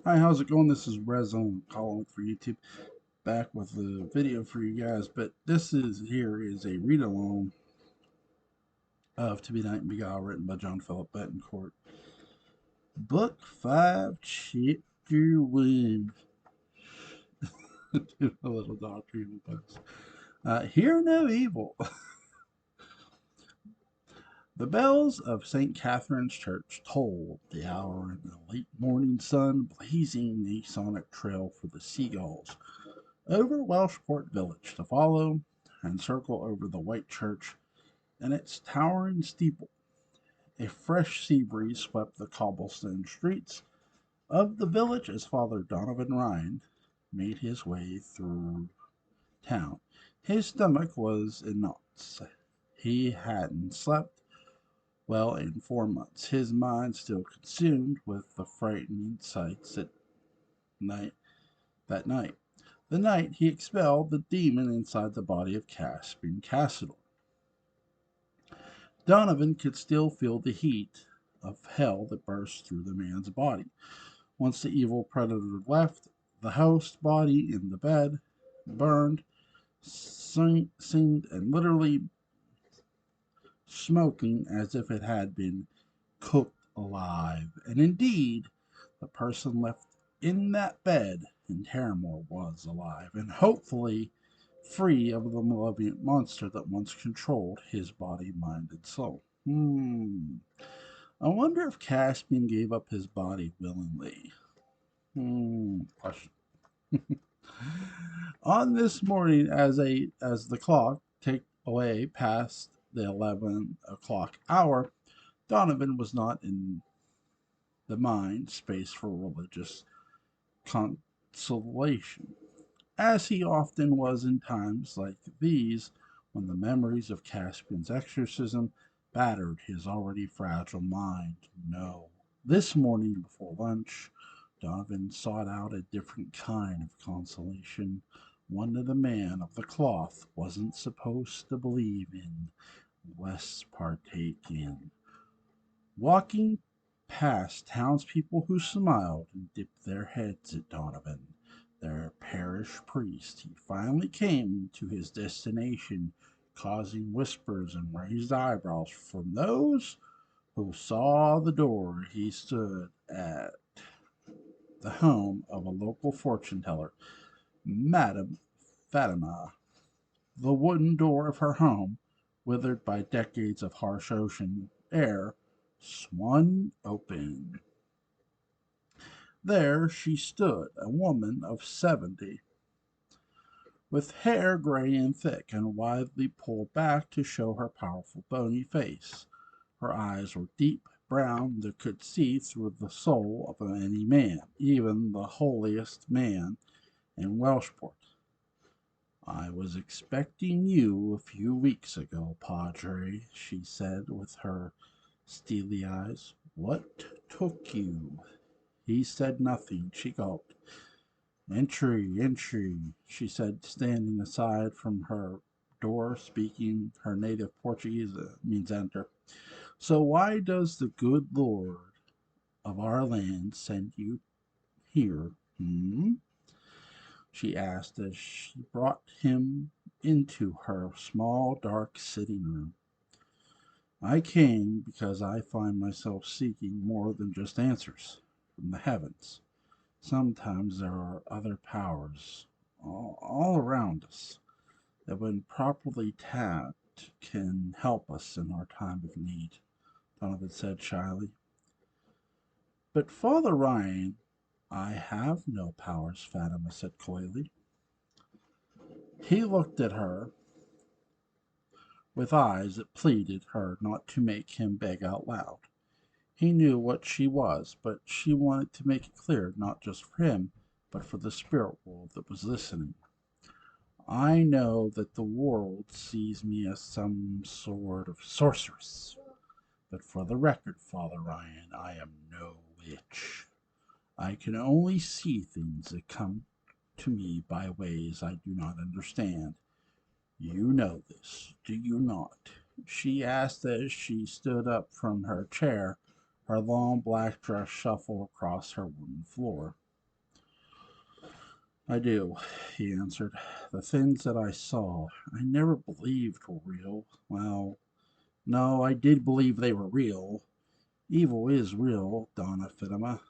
Hi, how's it going? This is Rezone calling for YouTube, back with a video for you guys. But this is a read along of To Be Night and Beguile, written by John Philip Betancourt. Book 5, Chapter 1. A little doctrine books. Hear no evil. The bells of St. Catherine's Church tolled the hour in the late morning sun, blazing a sonic trail for the seagulls over Welshport village to follow and circle over the white church and its towering steeple. A fresh sea breeze swept the cobblestone streets of the village as Father Donovan Ryan made his way through town. His stomach was in knots. He hadn't slept well in 4 months, his mind still consumed with the frightening sights at night that night. The night he expelled the demon inside the body of Caspian Cassador. Donovan could still feel the heat of hell that burst through the man's body. Once the evil predator left, the host body in the bed burned, seemed, and literally smoking as if it had been cooked alive. And indeed, the person left in that bed in Terramore was alive, and hopefully free of the malevolent monster that once controlled his body, mind, and soul. I wonder if Caspian gave up his body willingly. Question. On this morning, as the clock ticked away past the 11 o'clock hour, Donovan was not in the mind space for religious consolation, as he often was in times like these when the memories of Caspian's exorcism battered his already fragile mind. No. This morning before lunch, Donovan sought out a different kind of consolation, one that the man of the cloth wasn't supposed to believe in, less partake in. Walking past townspeople who smiled and dipped their heads at Donovan, their parish priest, he finally came to his destination, causing whispers and raised eyebrows from those who saw the door. He stood at the home of a local fortune teller, Madame Fatima. The wooden door of her home, withered by decades of harsh ocean air, swung open. There she stood, a woman of 70, with hair gray and thick and widely pulled back to show her powerful bony face. Her eyes were deep brown that could see through the soul of any man, even the holiest man in Welshport. I was expecting you a few weeks ago, Padre, she said with her steely eyes. What took you? He said nothing. She gulped. Entry, entry, she said, standing aside from her door, speaking her native Portuguese, means enter. So why does the good Lord of our land send you here? She asked as she brought him into her small, dark sitting room. I came because I find myself seeking more than just answers from the heavens. Sometimes there are other powers all around us that, when properly tapped, can help us in our time of need, Donovan said shyly. But Father Ryan, I have no powers, Fatima said coyly. He looked at her with eyes that pleaded her not to make him beg out loud. He knew what she was, but she wanted to make it clear, not just for him, but for the spirit world that was listening. I know that the world sees me as some sort of sorceress, but for the record, Father Ryan, I am no witch. I can only see things that come to me by ways I do not understand. You know this, do you not? She asked as she stood up from her chair, her long black dress shuffled across her wooden floor. I do, he answered. The things that I saw, I never believed were real. Well, no, I did believe they were real. Evil is real, Fatima.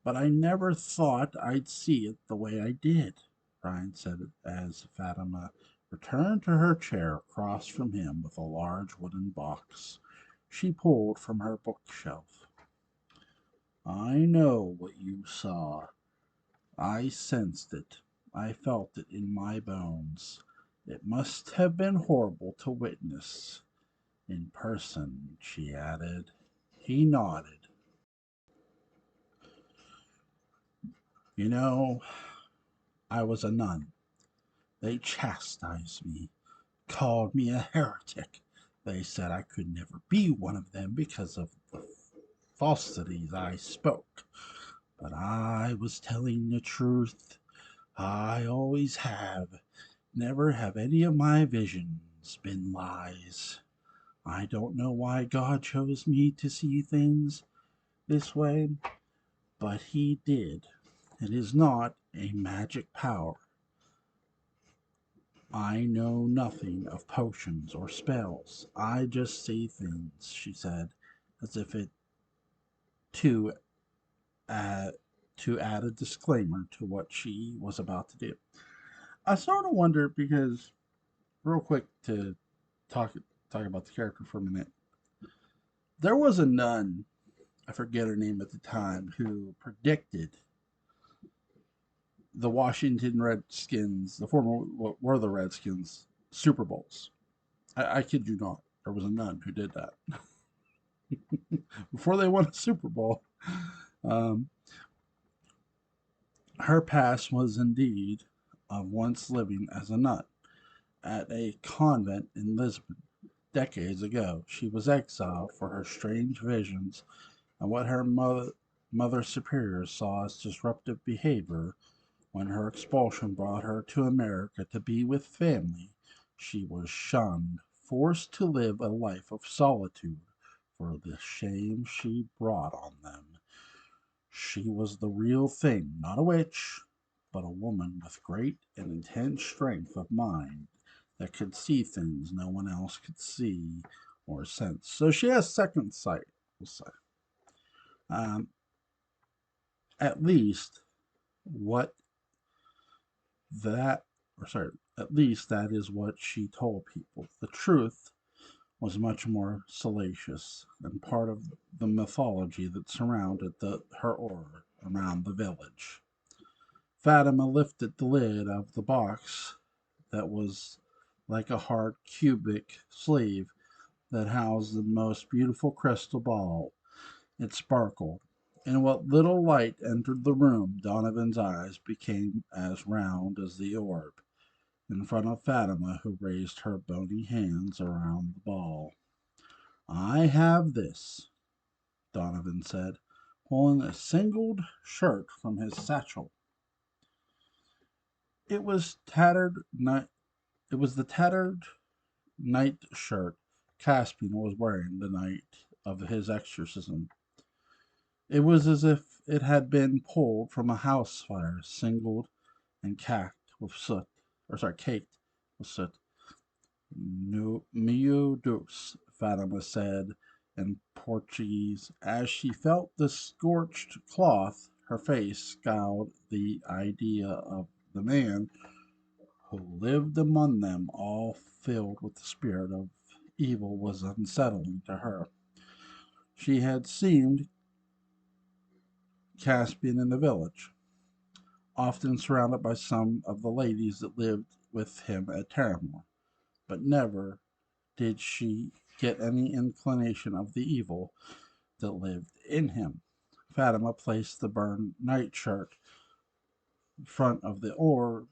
But I never thought I'd see it the way I did, Brian said as Fatima returned to her chair across from him with a large wooden box she pulled from her bookshelf. I know what you saw. I sensed it. I felt it in my bones. It must have been horrible to witness. In person, she added. He nodded. You know, I was a nun. They chastised me, called me a heretic. They said I could never be one of them because of the falsities I spoke. But I was telling the truth. I always have. Never have any of my visions been lies. I don't know why God chose me to see things this way, but He did. It is not a magic power. I know nothing of potions or spells. I just see things, she said, as if it to add, to add a disclaimer to what she was about to do. I sort of wonder because, real quick, to talk talk about the character for a minute. There was a nun, I forget her name at the time, who predicted the Washington Redskins, the former what were the Redskins, Super Bowls. I kid you not. There was a nun who did that before they won a Super Bowl. Um, her past was indeed of once living as a nun at a convent in Lisbon. Decades ago, she was exiled for her strange visions and what her mother superiors saw as disruptive behavior. When her expulsion brought her to America to be with family, she was shunned, forced to live a life of solitude for the shame she brought on them. She was the real thing, not a witch, but a woman with great and intense strength of mind that could see things no one else could see or sense. So she has second sight, we'll say. Um, at least what that, at least that is what she told people. The truth was much more salacious and part of the mythology that surrounded her aura around the village. Fatima lifted the lid of the box that was like a hard cubic sleeve that housed the most beautiful crystal ball. It sparkled. In what little light entered the room, Donovan's eyes became as round as the orb in front of Fatima, who raised her bony hands around the ball. I have this, Donovan said, pulling a singled shirt from his satchel. It was tattered. It was the tattered night shirt Caspian was wearing the night of his exorcism. It was as if it had been pulled from a house fire, singled and caked with soot. No, meu Deus, Fatima said in Portuguese. As she felt the scorched cloth, her face scowled. The idea of the man who lived among them, all filled with the spirit of evil, was unsettling to her. She had seen Caspian in the village, often surrounded by some of the ladies that lived with him at Terramore, but never did she get any inclination of the evil that lived in him. Fatima placed the burned nightshirt in front of the orb,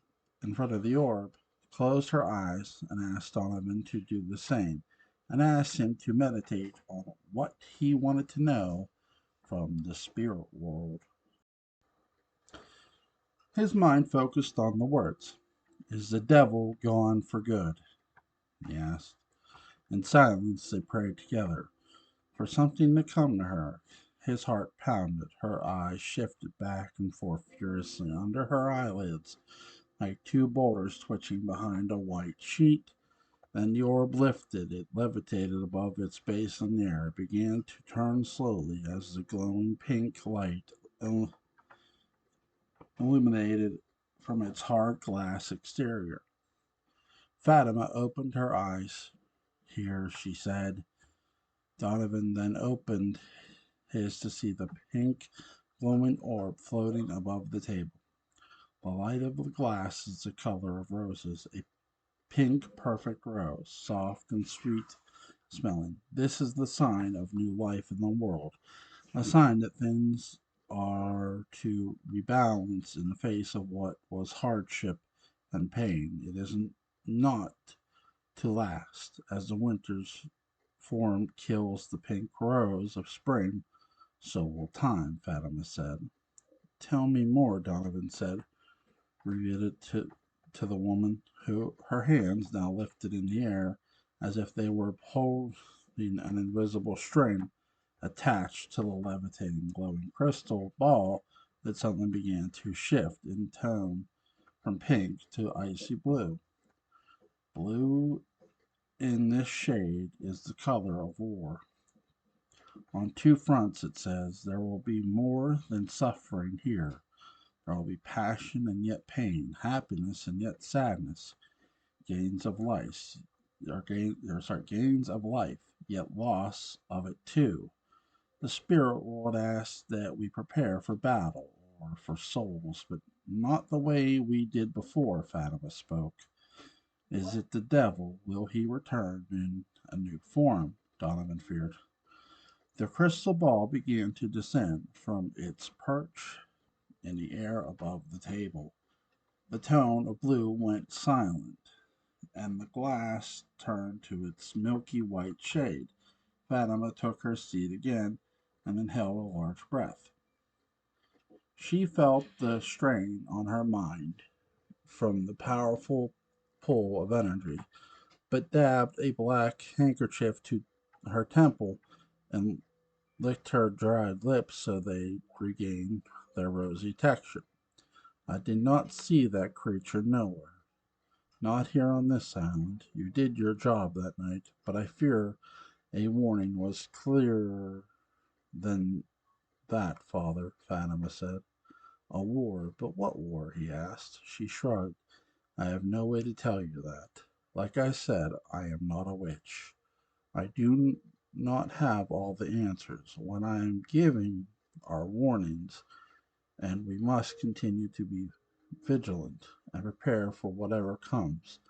closed her eyes, and asked Donovan to do the same, and asked him to meditate on what he wanted to know from the spirit world. His mind focused on the words. Is the devil gone for good? He asked. In silence they prayed together for something to come to her. His heart pounded. Her eyes shifted back and forth furiously under her eyelids, like two boulders twitching behind a white sheet. Then the orb lifted. It levitated above its base in the air. It began to turn slowly as the glowing pink light illuminated from its hard glass exterior. Fatima opened her eyes. Here, she said. Donovan then opened his to see the pink, glowing orb floating above the table. The light of the glass is the color of roses, a pink, perfect rose, soft and sweet smelling. This is the sign of new life in the world, a sign that things are to rebalance in the face of what was hardship and pain. It isn't not to last, as the winter's form kills the pink rose of spring, so will time, Fatima said. Tell me more, Donovan said, revealed to the woman, who her hands now lifted in the air as if they were holding an invisible string attached to the levitating glowing crystal ball that suddenly began to shift in tone from pink to icy blue. Blue in this shade is the color of war. On two fronts, it says, there will be more than suffering here. There will be passion and yet pain, happiness and yet sadness, gains of life, gains of life, yet loss of it too. The Spirit would ask that we prepare for battle or for souls, but not the way we did before, Fatima spoke. Is it the devil? Will he return in a new form? Donovan feared. The crystal ball began to descend from its perch in the air above the table. The tone of blue went silent, and the glass turned to its milky white shade. Fatima took her seat again and inhaled a large breath. She felt the strain on her mind from the powerful pull of energy, but dabbed a black handkerchief to her temple and licked her dried lips so they regained their rosy texture. I did not see that creature nowhere. Not here on this island. You did your job that night, but I fear a warning was clearer than that, Father, Fatima said. A war, but what war? He asked. She shrugged. I have no way to tell you that. Like I said, I am not a witch. I do not have all the answers. What I am giving are warnings, and we must continue to be vigilant and prepare for whatever comes.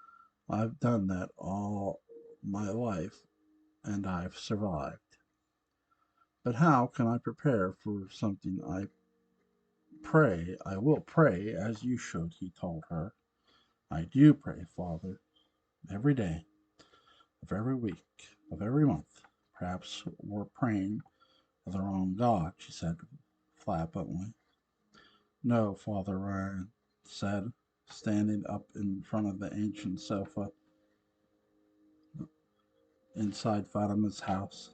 I've done that all my life, and I've survived. But how can I prepare for something I will pray as you should, he told her. I do pray, Father, every day, of every week, of every month. Perhaps we're praying for the wrong God, she said flippantly. No, Father Ryan said, standing up in front of the ancient sofa inside Fatima's house.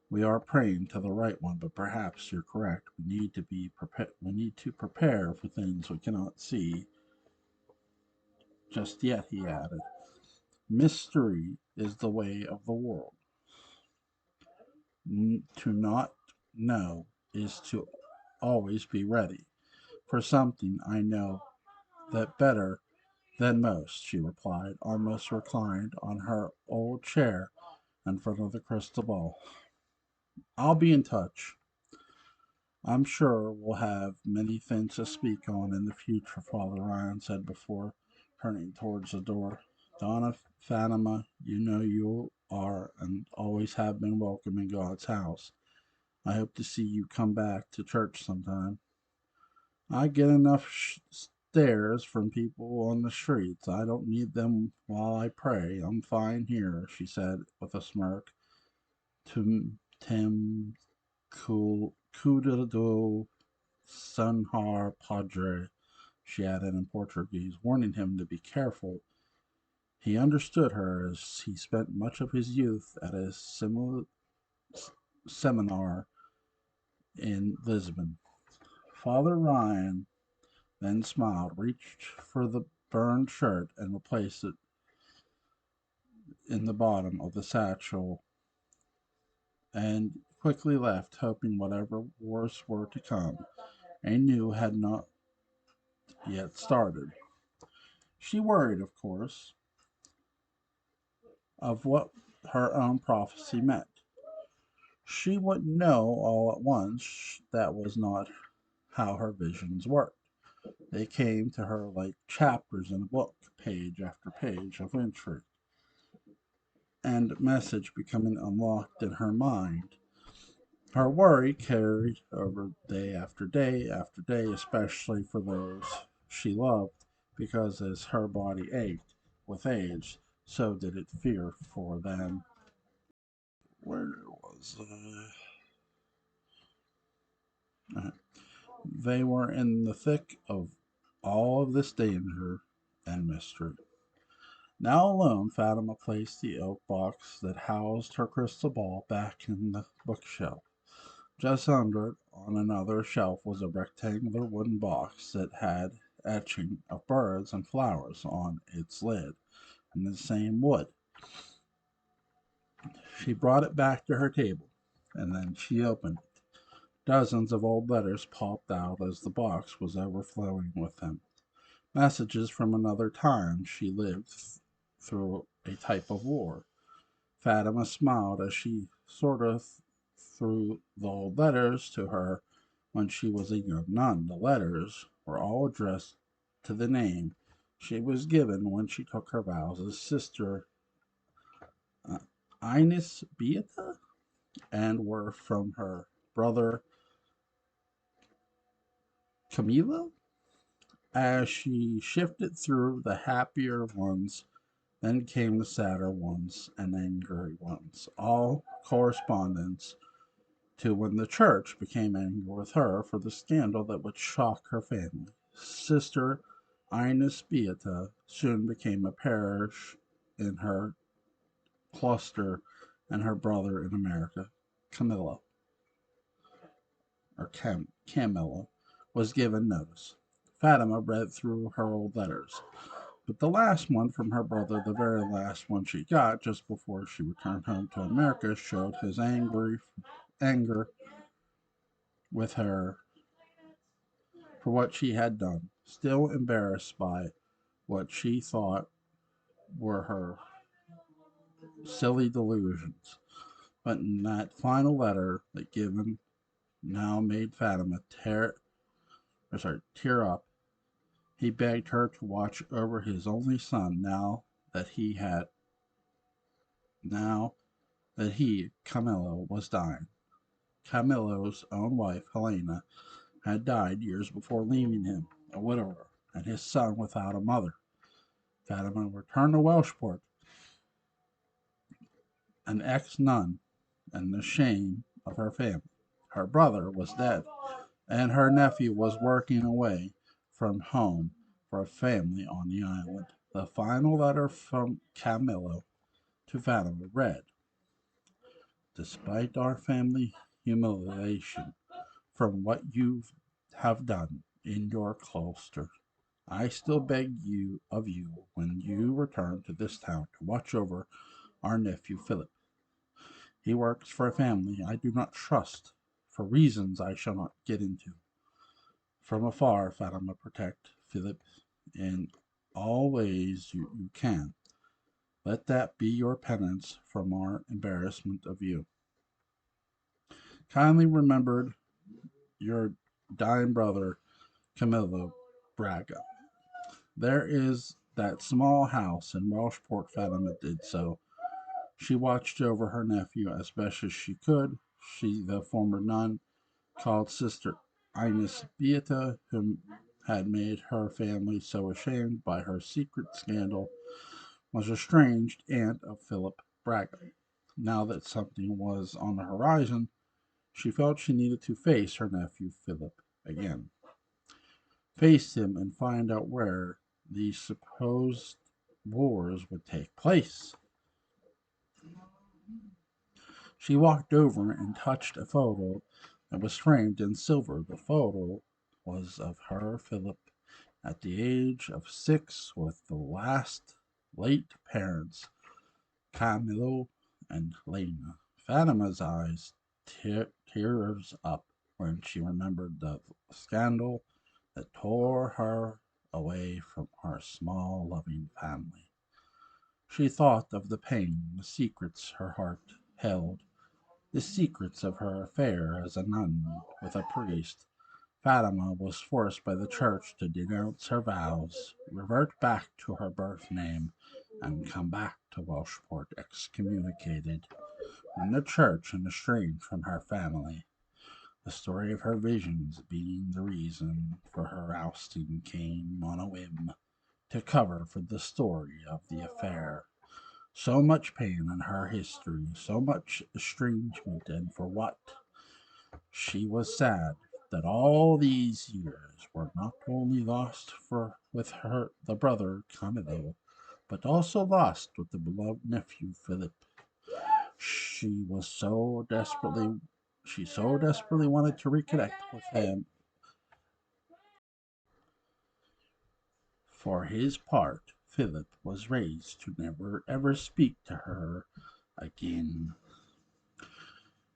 We are praying to the right one, but perhaps you're correct. We need to prepare for things we cannot see just yet, he added. Mystery is the way of the world. To not know is to always be ready. For something I know that better than most, she replied, almost reclined on her old chair in front of the crystal ball. I'll be in touch. I'm sure we'll have many things to speak on in the future, Father Ryan said before turning towards the door. Donna Fatima, you know you are and always have been welcome in God's house. I hope to see you come back to church sometime. I get enough stares from people on the streets. I don't need them while I pray. I'm fine here, she said with a smirk. Tim Cuidado Sunhar Padre, she added in Portuguese, warning him to be careful. He understood her, as he spent much of his youth at a similar seminar in Lisbon. Father Ryan then smiled, reached for the burned shirt, and replaced it in the bottom of the satchel, and quickly left, hoping whatever wars were to come, a new had not yet started. She worried, of course, of what her own prophecy meant. She wouldn't know all at once that was not how her visions worked. They came to her like chapters in a book, page after page of entry and message becoming unlocked in her mind. Her worry carried over day after day after day, especially for those she loved, because as her body ached with age, so did it fear for them. Where was they were in the thick of all of this danger and mystery. Now alone, Fatima placed the oak box that housed her crystal ball back in the bookshelf. Just under it, on another shelf, was a rectangular wooden box that had etching of birds and flowers on its lid in the same wood. She brought it back to her table, and then she opened it. Dozens of old letters popped out as the box was overflowing with them. Messages from another time she lived through a type of war. Fatima smiled as she sorted through the old letters to her when she was a young nun. The letters were all addressed to the name she was given when she took her vows as Sister uh, Ines Beata, and were from her brother Camilo. As she shifted through the happier ones, then came the sadder ones and angry ones, all correspondence to when the church became angry with her for the scandal that would shock her family. Sister Ines Beata soon became a parish in her cluster, and her brother in America, Camilla, Camilla, was given notice. Fatima read through her old letters, but the last one from her brother, the very last one she got just before she returned home to America, showed his anger with her for what she had done, still embarrassed by what she thought were her silly delusions. But in that final letter that Gibbon now made Fatima tear up, he begged her to watch over his only son that he had now that he, Camillo, was dying. Camillo's own wife, Helena, had died years before leaving him, a widower, and his son without a mother. Fatima returned to Welshport, an ex-nun, and the shame of her family. Her brother was dead, and her nephew was working away from home for a family on the island. The final letter from Camillo to Fatima read, "Despite our family humiliation from what you have done in your cloister, I still beg of you when you return to this town to watch over our nephew Philip. He works for a family I do not trust, for reasons I shall not get into. From afar, Fatima, protect Philip in all ways you can. Let that be your penance from our embarrassment of you. Kindly remembered your dying brother, Camillo Braga. There is that small house in Welshport." Fatima did so. She watched over her nephew as best as she could. She, the former nun, called Sister Ines Beata, whom had made her family so ashamed by her secret scandal, was estranged aunt of Philip Braga. Now that something was on the horizon, she felt she needed to face her nephew Philip again. Face him and find out where these supposed wars would take place. She walked over and touched a photo It was framed in silver. The photo was of her, Philip, at the age of 6 with the last late parents, Camillo and Lena. Fatima's eyes tears up when she remembered the scandal that tore her away from her small, loving family. She thought of the pain, the secrets her heart held, the secrets of her affair as a nun with a priest. Fatima was forced by the church to denounce her vows, revert back to her birth name, and come back to Welshport excommunicated when the church and estranged from her family. The story of her visions being the reason for her ousting came on a whim to cover for the story of the affair. So much pain in her history, so much estrangement, and for what? She was sad that all these years were not only lost for with her the brother Camillo, but also lost with the beloved nephew Philip. She was so desperately she so desperately wanted to reconnect with him. For his part, Philip was raised to never ever speak to her again.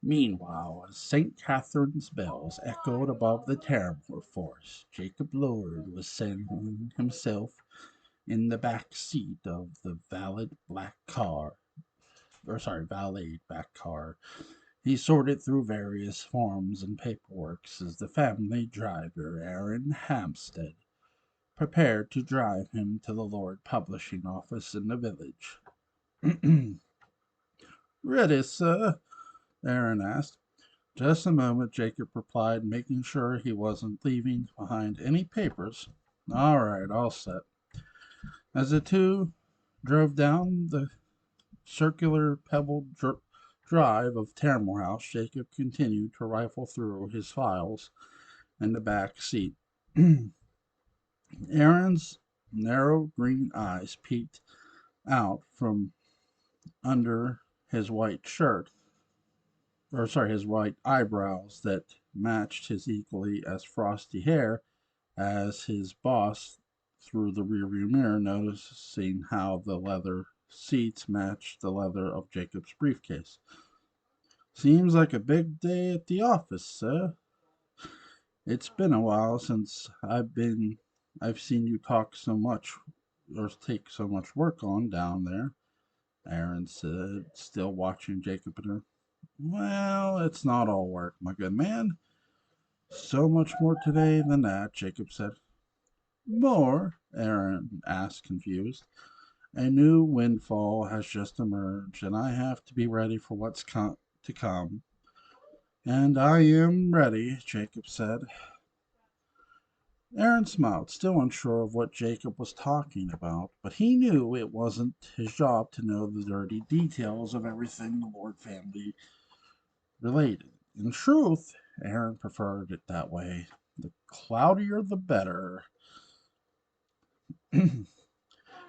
Meanwhile, as St. Catherine's bells echoed above the Terramore forest, Jacob Lord was settling himself in the back seat of the valet black car. He sorted through various forms and paperworks as the family driver, Aaron Hampstead, prepared to drive him to the Lord Publishing Office in the village. Ready, sir? Aaron asked. Just a moment, Jacob replied, making sure he wasn't leaving behind any papers. All right, all set. As the two drove down the circular pebbled drive of Terramore House, Jacob continued to rifle through his files in the back seat. Aaron's narrow green eyes peeked out from under his white shirt, his white eyebrows that matched his equally as frosty hair as his boss through the rearview mirror, noticing how the leather seats matched the leather of Jacob's briefcase. Seems like a big day at the office, sir. It's been a while since I've seen you talk so much or take so much work on down there, Aaron said, still watching Jacob and her. Well, it's not all work, my good man. So much more today than that, Jacob said. More? Aaron asked, confused. A new windfall has just emerged, and I have to be ready for what's to come. And I am ready, Jacob said. Aaron smiled, still unsure of what Jacob was talking about, but he knew it wasn't his job to know the dirty details of everything the Lord family related. In truth, Aaron preferred it that way. The cloudier the better.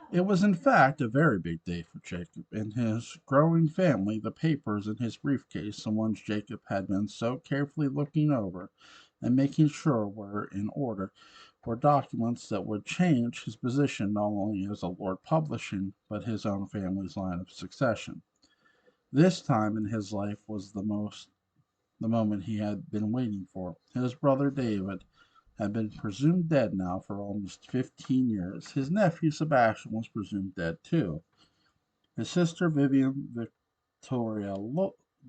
It was in fact a very big day for Jacob and his growing family. The papers in his briefcase, the ones Jacob had been so carefully looking over and making sure were in order, were documents that would change his position not only as a Lord Publishing, but his own family's line of succession. This time in his life was the moment he had been waiting for. His brother David had been presumed dead now for almost 15 years. His nephew Sebastian was presumed dead too. His sister Vivian Victoria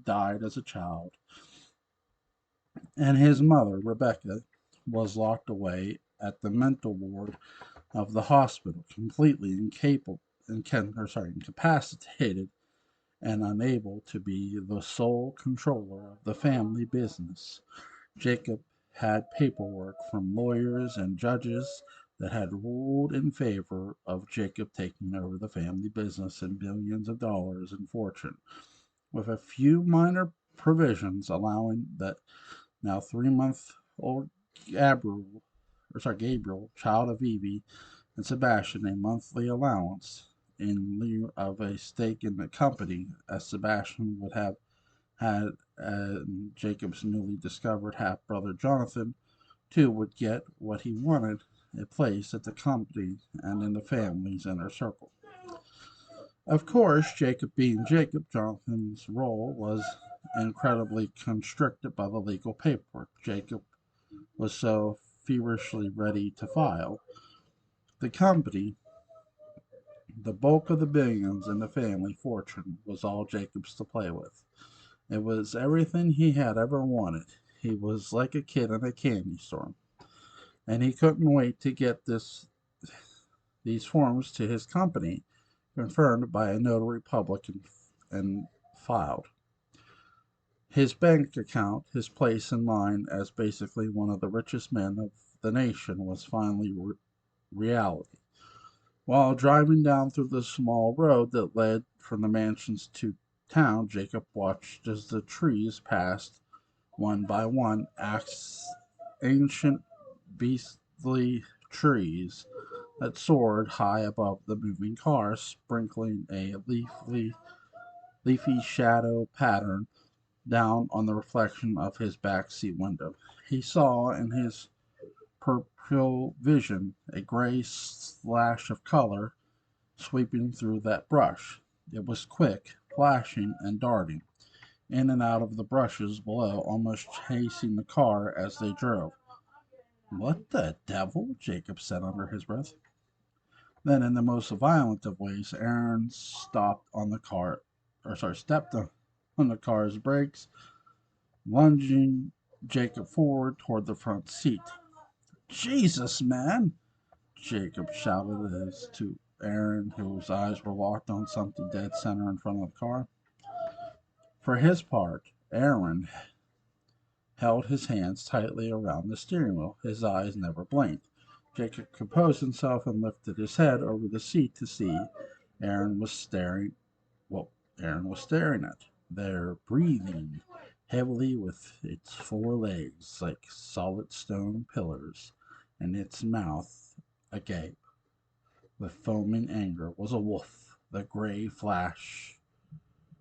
died as a child, and his mother Rebecca was locked away at the mental ward of the hospital, completely incapacitated and unable to be the sole controller of the family business. Jacob had paperwork from lawyers and judges that had ruled in favor of Jacob taking over the family business and billions of dollars in fortune, with a few minor provisions allowing that now 3 month old Gabriel, child of Evie, and Sebastian a monthly allowance in lieu of a stake in the company, as Sebastian would have had Jacob's newly discovered half brother Jonathan, too, would get what he wanted, a place at the company and in the family's inner circle. Of course, Jacob being Jacob, Jonathan's role was incredibly constricted by the legal paperwork Jacob was so feverishly ready to file. The company, the bulk of the billions in the family fortune, was all Jacob's to play with. It was everything he had ever wanted. He was like a kid in a candy store, and he couldn't wait to get these forms to his company, confirmed by a notary public and filed. His bank account, his place in line as basically one of the richest men of the nation, was finally reality. While driving down through the small road that led from the mansions to town, Jacob watched as the trees passed one by one, ancient, beastly trees that soared high above the moving cars, sprinkling a leafy shadow pattern down on the reflection of his back seat window. He saw in his peripheral vision a gray slash of color sweeping through that brush. It was quick, flashing, and darting in and out of the brushes below, almost chasing the car as they drove. What the devil? Jacob said under his breath. Then, in the most violent of ways, Aaron stepped on the car's brakes, lunging Jacob forward toward the front seat. Jesus, man! Jacob shouted as to Aaron, whose eyes were locked on something dead center in front of the car. For his part, Aaron held his hands tightly around the steering wheel. His eyes never blinked. Jacob composed himself and lifted his head over the seat to see Aaron was staring what Aaron was staring at. There, breathing heavily with its four legs like solid stone pillars, and its mouth agape with foaming anger, was a wolf, the gray flash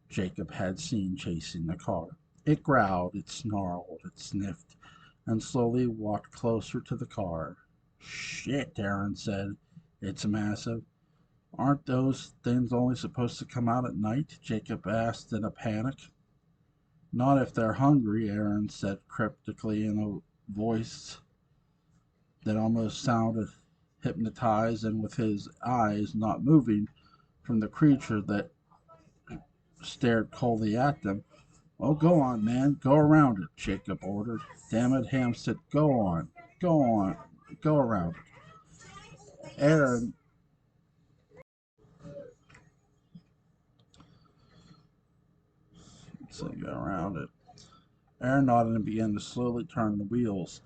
Jacob had seen chasing the car. It growled, it snarled, it sniffed, and slowly walked closer to the car. Shit, Aaron said. It's massive. Aren't those things only supposed to come out at night? Jacob asked in a panic. Not if they're hungry, Aaron said cryptically in a voice that almost sounded hypnotized, and with his eyes not moving from the creature that stared coldly at them. "Well, go on, man. Go around it," Jacob ordered. "Damn it," Ham said. "Go on. Go on. Go around it." Aaron said, "Go around it." Aaron nodded and began to slowly turn the wheels,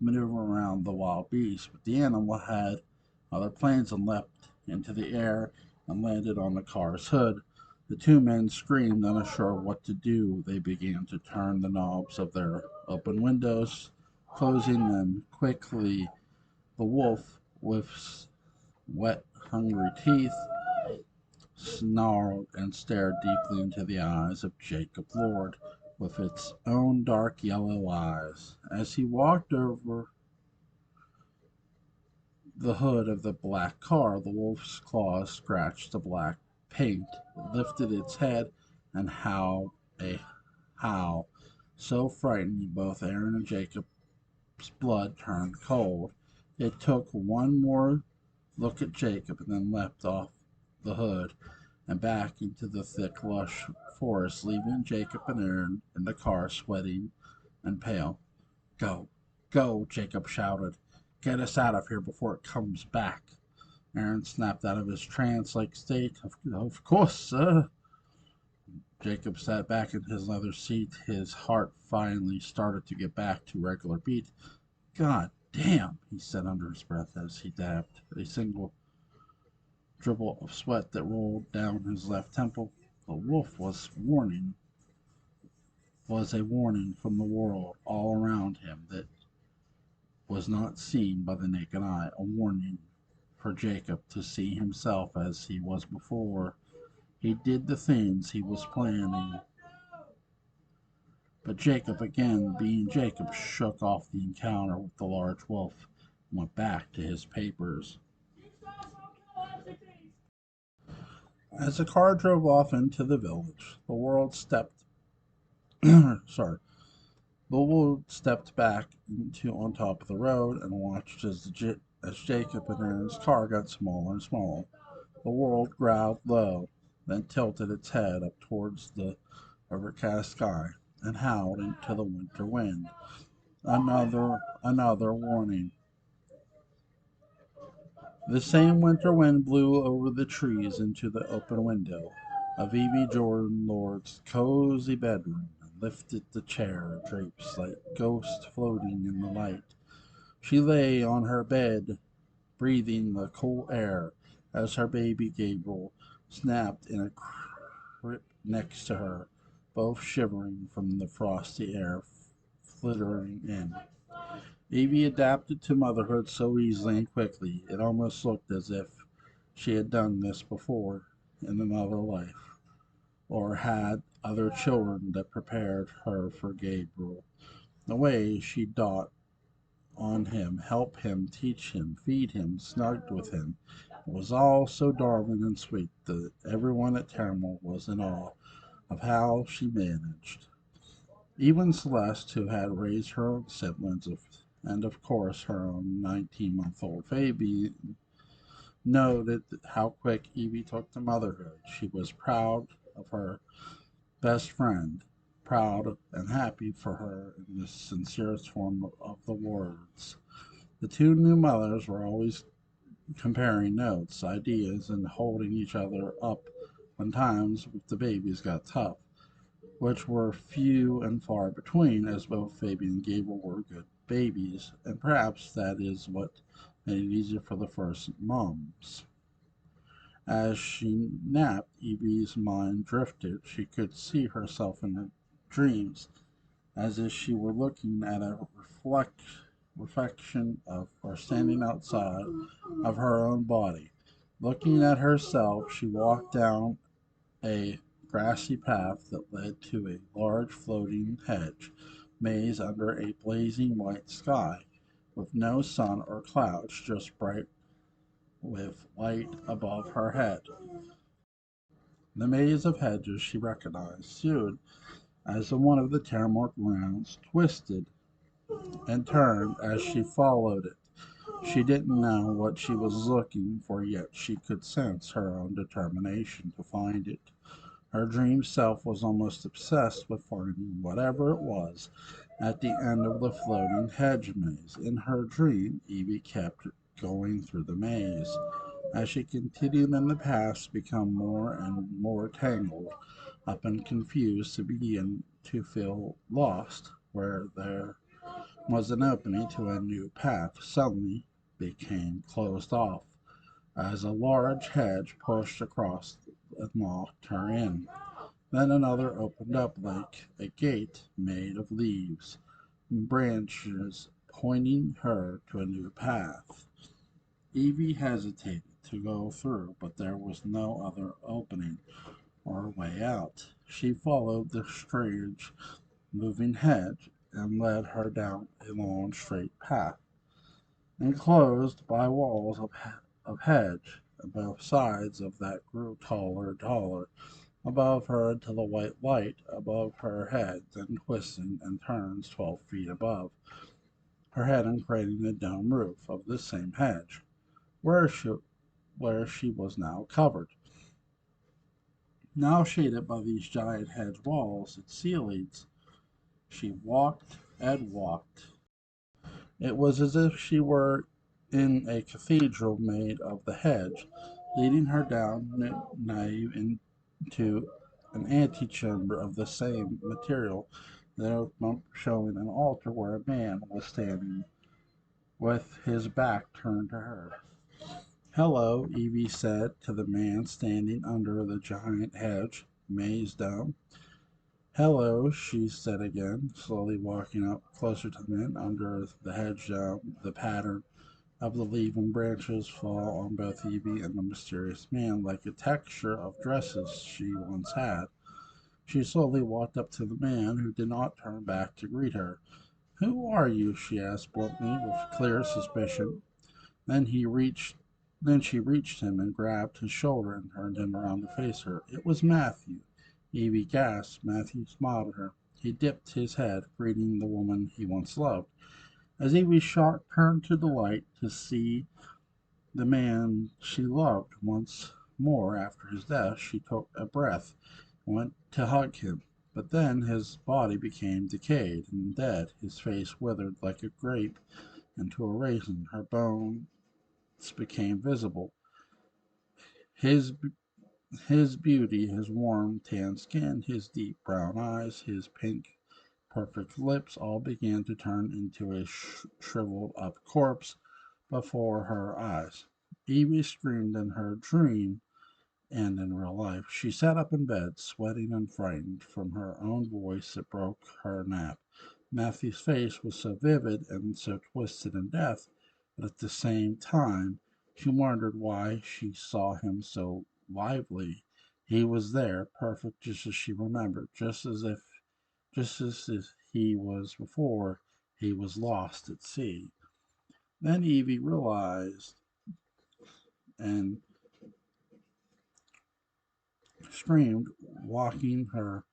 maneuver around the wild beast. But the animal had other plans and leapt into the air and landed on the car's hood. The two men screamed, unsure what to do. They began to turn the knobs of their open windows, closing them quickly. The wolf, with wet, hungry teeth, snarled and stared deeply into the eyes of Jacob Lord with its own dark yellow eyes. As he walked over the hood of the black car, the wolf's claws scratched the black paint, lifted its head, and howled a howl so frightening both Aaron and Jacob's blood turned cold. It took one more look at Jacob and then leapt off the hood and back into the thick, lush forest, leaving Jacob and Aaron in the car, sweating and pale. Go, go, Jacob shouted. Get us out of here before it comes back. Aaron snapped out of his trance-like state. Of course, sir. Jacob sat back in his leather seat. His heart finally started to get back to regular beat. God damn, he said under his breath as he dabbed a single dribble of sweat that rolled down his left temple. The wolf was a warning from the world all around him that was not seen by the naked eye, a warning for Jacob to see himself as he was before he did the things he was planning. But Jacob, again being Jacob, shook off the encounter with the large wolf and went back to his papers. As the car drove off into the village, the world stepped sorry, the wolf stepped back into on top of the road and watched as Jacob and Aaron's car got smaller and smaller. The world growled low, then tilted its head up towards the overcast sky and howled into the winter wind. Another warning. The same winter wind blew over the trees into the open window of Evie Jordan Lord's cozy bedroom and lifted the chair drapes like ghosts floating in the light. She lay on her bed, breathing the cool air as her baby Gabriel snapped in a crib next to her, both shivering from the frosty air flittering in. Evie adapted to motherhood so easily and quickly, it almost looked as if she had done this before in another life, or had other children that prepared her for Gabriel. The way she dote on him, helped him, teach him, feed him, snugged with him, it was all so darling and sweet that everyone at Tamworth was in awe of how she managed. Even Celeste, who had raised her own siblings and of course her own 19-month-old baby, noted how quick Evie took to motherhood. She was proud of her best friend, proud and happy for her in the sincerest form of the words. The two new mothers were always comparing notes, ideas, and holding each other up when times with the babies got tough, which were few and far between, as both Fabian and Gable were good babies, and perhaps that is what made it easier for the first moms. As she napped, Evie's mind drifted. She could see herself in her dreams, as if she were looking at a reflection of or standing outside of her own body. Looking at herself, she walked down a grassy path that led to a large floating hedge maze under a blazing white sky, with no sun or clouds, just bright with light above her head. The maze of hedges she recognized soon as one of the Terramort grounds twisted and turned as she followed it. She didn't know what she was looking for, yet she could sense her own determination to find it. Her dream self was almost obsessed with finding whatever it was at the end of the floating hedge maze. In her dream, Evie kept going through the maze. As she continued in the paths become more and more tangled up and confused to begin to feel lost, where there was an opening to a new path suddenly became closed off as a large hedge pushed across and locked her in. Then another opened up like a gate made of leaves and branches, pointing her to a new path. Evie hesitated to go through, but there was no other opening or way out. She followed the strange, moving hedge and led her down a long, straight path, enclosed by walls of hedge, and both sides of that grew taller and taller above her until the white light above her head then twisted and turns 12 feet above her head and creating a dome roof of this same hedge, where she, where she was now covered. Now shaded by these giant hedge walls and ceilings, she walked and walked. It was as if she were in a cathedral made of the hedge, leading her down nave into an antechamber of the same material, there showing an altar where a man was standing with his back turned to her. Hello, Evie said to the man standing under the giant hedge maze dome. Hello, she said again, slowly walking up closer to the man under the hedge dome. The pattern of the leaf and branches fall on both Evie and the mysterious man like a texture of dresses she once had. She slowly walked up to the man, who did not turn back to greet her. "Who are you?" she asked bluntly, with clear suspicion. Then he reached then she reached him and grabbed his shoulder and turned him around to face her. It was Matthew. Evie gasped. Matthew smiled at her. He dipped his head, greeting the woman he once loved. As Evie's shock turned to delight to see the man she loved once more after his death, she took a breath and went to hug him. But then his body became decayed and dead, his face withered like a grape into a raisin. Her bones became visible. His his beauty, his warm tan skin, his deep brown eyes, his pink perfect lips all began to turn into a shriveled up corpse before her eyes. Evie screamed in her dream and in real life. She sat up in bed, sweating and frightened from her own voice that broke her nap. Matthew's face was so vivid and so twisted in death, but at the same time she wondered why she saw him so lively. He was there, perfect just as she remembered, just as if he was before he was lost at sea. Then Evie realized and screamed, walking her,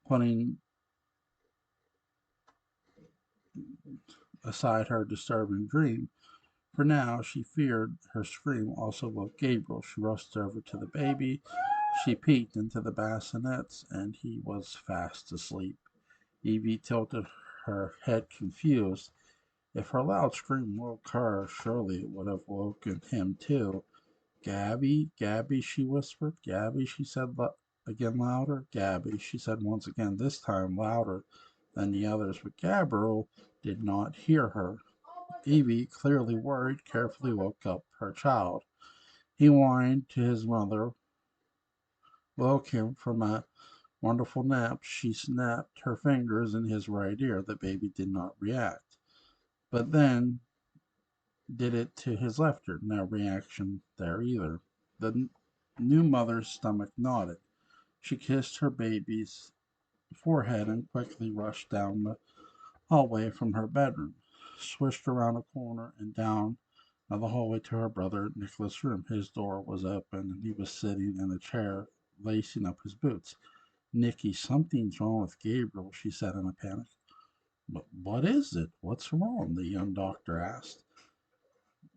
putting aside her disturbing dream. For now she feared her scream also woke Gabriel. She rushed over to the baby. She peeked into the bassinets, and he was fast asleep. Evie tilted her head confused. If her loud scream woke her, surely it would have woken him too. "Gabby, Gabby," she whispered. "Gabby," she said again louder. "Gabby," she said once again, this time louder than the others, but Gabriel did not hear her. Evie, clearly worried, carefully woke up her child. He whined to his mother, woke him from a wonderful nap. She snapped her fingers in his right ear. The baby did not react, but then did it to his left ear. No reaction there either. The new mother's stomach nodded. She kissed her baby's forehead and quickly rushed down the hallway from her bedroom, swished around a corner and down the hallway to her brother Nicholas' room. His door was open and he was sitting in a chair, lacing up his boots. "Nicky, something's wrong with Gabriel," she said in a panic. "But what is it? What's wrong?" the young doctor asked.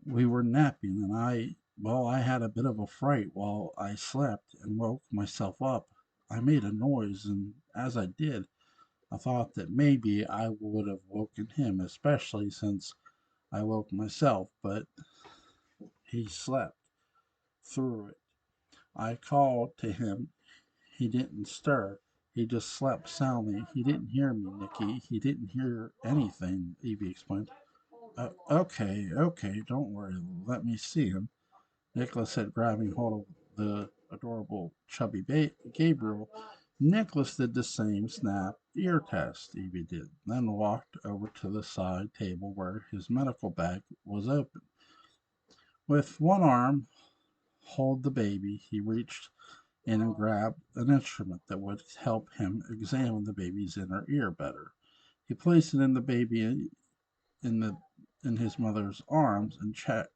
"We were napping, and I had a bit of a fright while I slept and woke myself up. I made a noise, and as I did, I thought that maybe I would have woken him, especially since I woke myself, but he slept through it. I called to him. He didn't stir. He just slept soundly. He didn't hear me, Nicky. He didn't hear anything," Evie explained. Okay, okay, don't worry. Let me see him," Nicholas said, grabbing hold of the adorable, chubby Gabriel. Nicholas did the same snap ear test Evie did, then walked over to the side table where his medical bag was open. With one arm hold the baby, he reached in and grabbed an instrument that would help him examine the baby's inner ear better. He placed it in the baby in the in his mother's arms and checked.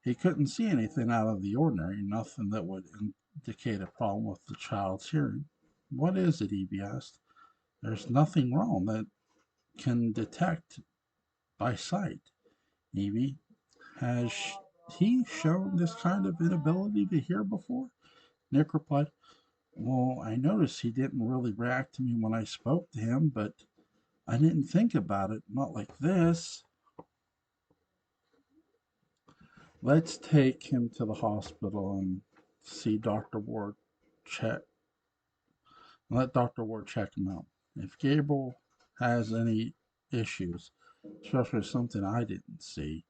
He couldn't see anything out of the ordinary, nothing that would indicate a problem with the child's hearing. "What is it?" Evie asked. "There's nothing wrong that can detect by sight." "Evie, has he shown this kind of inability to hear before?" Nick replied. "Well, I noticed he didn't really react to me when I spoke to him, but I didn't think about it, not like this." "Let's take him to the hospital and see Dr. Ward check let Dr. Ward check him out. If Gabriel has any issues, especially something I didn't see,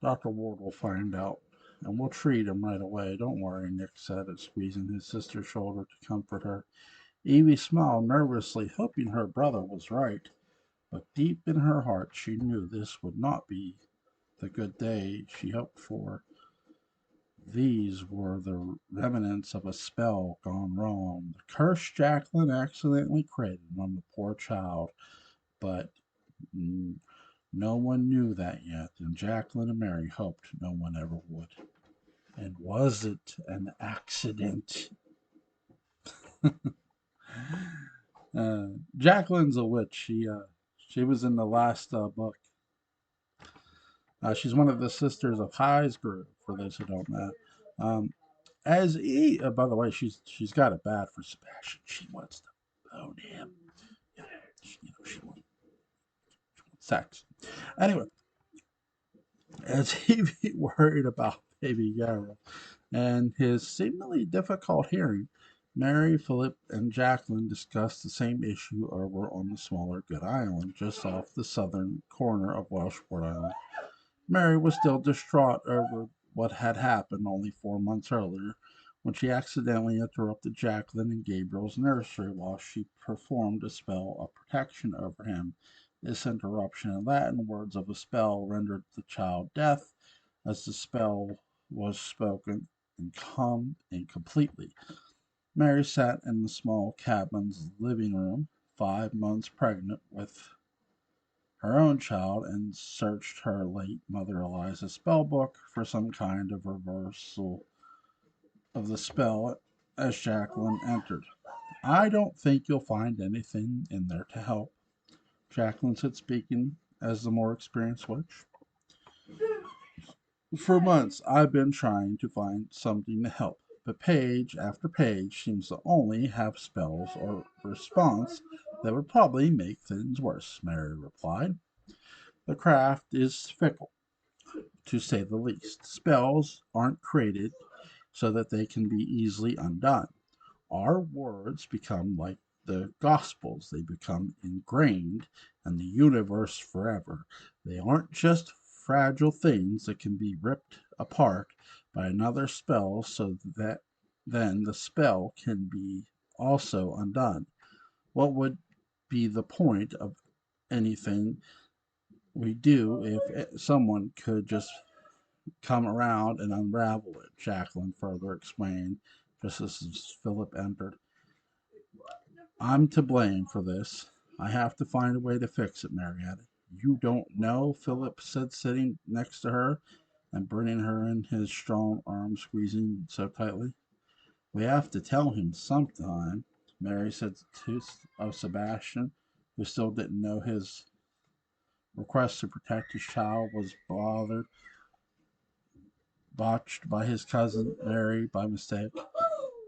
Dr. Ward will find out, and we'll treat him right away. Don't worry," Nick said, squeezing his sister's shoulder to comfort her. Evie smiled nervously, hoping her brother was right, but deep in her heart she knew this would not be the good day she hoped for. These were the remnants of a spell gone wrong. The curse Jacqueline accidentally created on the poor child, but mm, no one knew that yet, and Jacqueline and Mary hoped no one ever would. And was it an accident? Jacqueline's a witch. She was in the last book. She's one of the sisters of Highsgrove, for those who don't know. Um, by the way, she's got it bad for Sebastian. She wants to own him. Yeah, she wants sex. Anyway, as he be worried about baby Garrett and his seemingly difficult hearing, Mary, Philip, and Jacqueline discussed the same issue over on the smaller Good Island, just off the southern corner of Welshport Island. Mary was still distraught over what had happened only 4 months earlier, when she accidentally interrupted Jacqueline and Gabriel's nursery while she performed a spell of protection over him. This interruption in Latin words of a spell rendered the child deaf, as the spell was spoken and come incompletely. Mary sat in the small cabin's living room, 5 months pregnant with her own child, and searched her late mother Eliza's spell book for some kind of reversal of the spell as Jacqueline entered. I don't think you'll find anything in there to help, Jacqueline said, speaking as the more experienced witch. For months I've been trying to find something to help, but page after page seems to only have spells or response that would probably make things worse, Mary replied. The craft is fickle, to say the least. Spells aren't created so that they can be easily undone. Our words become like the Gospels, they become ingrained in the universe forever. They aren't just fragile things that can be ripped apart by another spell so that then the spell can be also undone. What would be the point of anything we do if someone could just come around and unravel it? Jacqueline further explained, just as Philip entered. I'm to blame for this. I have to find a way to fix it, Mary added. You don't know, Philip said, sitting next to her and bringing her in his strong arms, squeezing so tightly. We have to tell him sometime, Mary said to Sebastian, who still didn't know his request to protect his child was botched by his cousin Mary by mistake.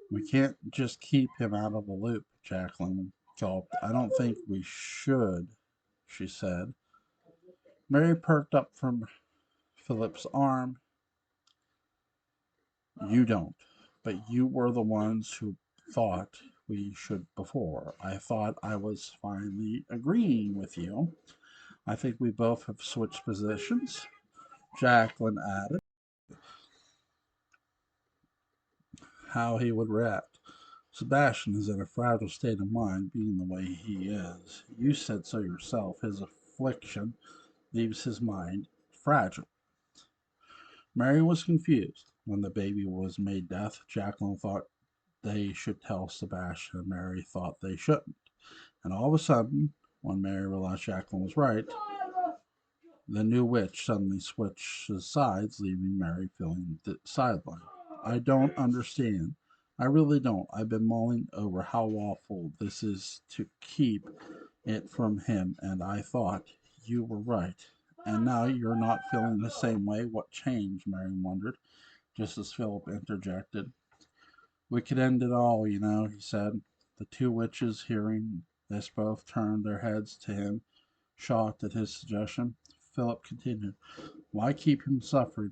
We can't just keep him out of the loop, Jacqueline gulped. I don't think we should, she said. Mary perked up from Philip's arm. You don't, but you were the ones who thought we should before. I thought I was finally agreeing with you. I think we both have switched positions, Jacqueline added. How he would react. Sebastian is in a fragile state of mind, being the way he is. You said so yourself. His affliction leaves his mind fragile. Mary was confused. When the baby was made deaf, Jacqueline thought they should tell Sebastian, and Mary thought they shouldn't. And all of a sudden, when Mary realized Jacqueline was right, the new witch suddenly switches sides, leaving Mary feeling sidelined. I don't understand. I really don't. I've been mulling over how awful this is to keep it from him, and I thought you were right. And now you're not feeling the same way. What changed? Mary wondered, just as Philip interjected. We could end it all, he said. The two witches, hearing this, both turned their heads to him, shocked at his suggestion. Philip continued, why keep him suffering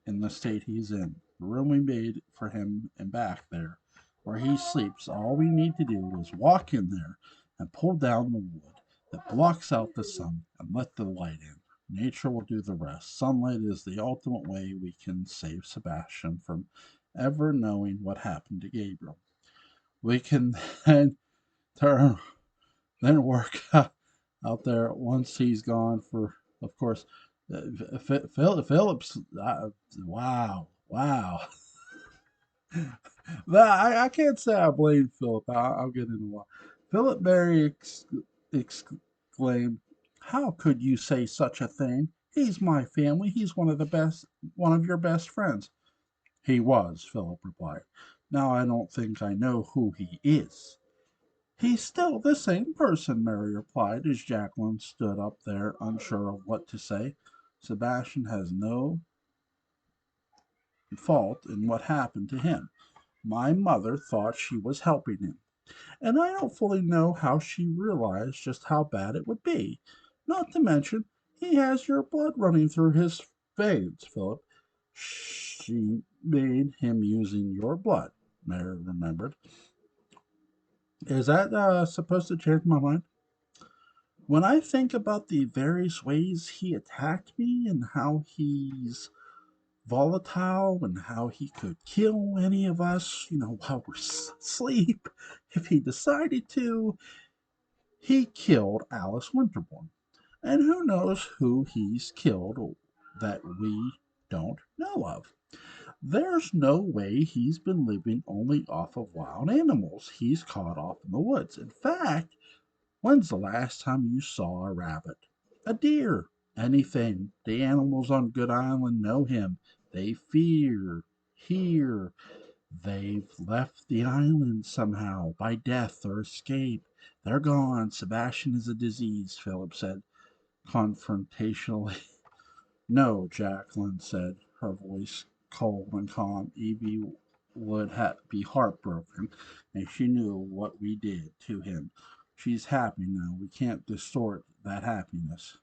in the state he's in? The room we made for him and back there, where he sleeps, all we need to do is walk in there and pull down the wood that blocks out the sun and let the light in. Nature will do the rest. Sunlight is the ultimate way we can save Sebastian from ever knowing what happened to Gabriel. We can then turn, then work out there once he's gone for, of course, Phillips. Wow, Wow. I can't say I blame Philip. I'll get into why. Philip Mary exclaimed, "How could you say such a thing? He's my family. He's one of your best friends." "He was," Philip replied. "Now I don't think I know who he is." "He's still the same person," Mary replied as Jacqueline stood up there unsure of what to say. "Sebastian has no fault in what happened to him. My mother thought she was helping him, and I don't fully know how she realized just how bad it would be. Not to mention, he has your blood running through his veins, Philip. She made him using your blood," Mary remembered. "Is that supposed to change my mind? When I think about the various ways he attacked me and how he's volatile and how he could kill any of us, while we're asleep if he decided to. He killed Alice Winterbourne. And who knows who he's killed that we don't know of. There's no way he's been living only off of wild animals he's caught off in the woods. In fact, when's the last time you saw a rabbit? A deer? Anything. The animals on Good Island know him. They fear, hear. They've left the island somehow, by death or escape. They're gone. Sebastian is a disease," Philip said confrontationally. "No," Jacqueline said, her voice cold and calm. "Evie would be heartbroken if she knew what we did to him. She's happy now. We can't distort that happiness."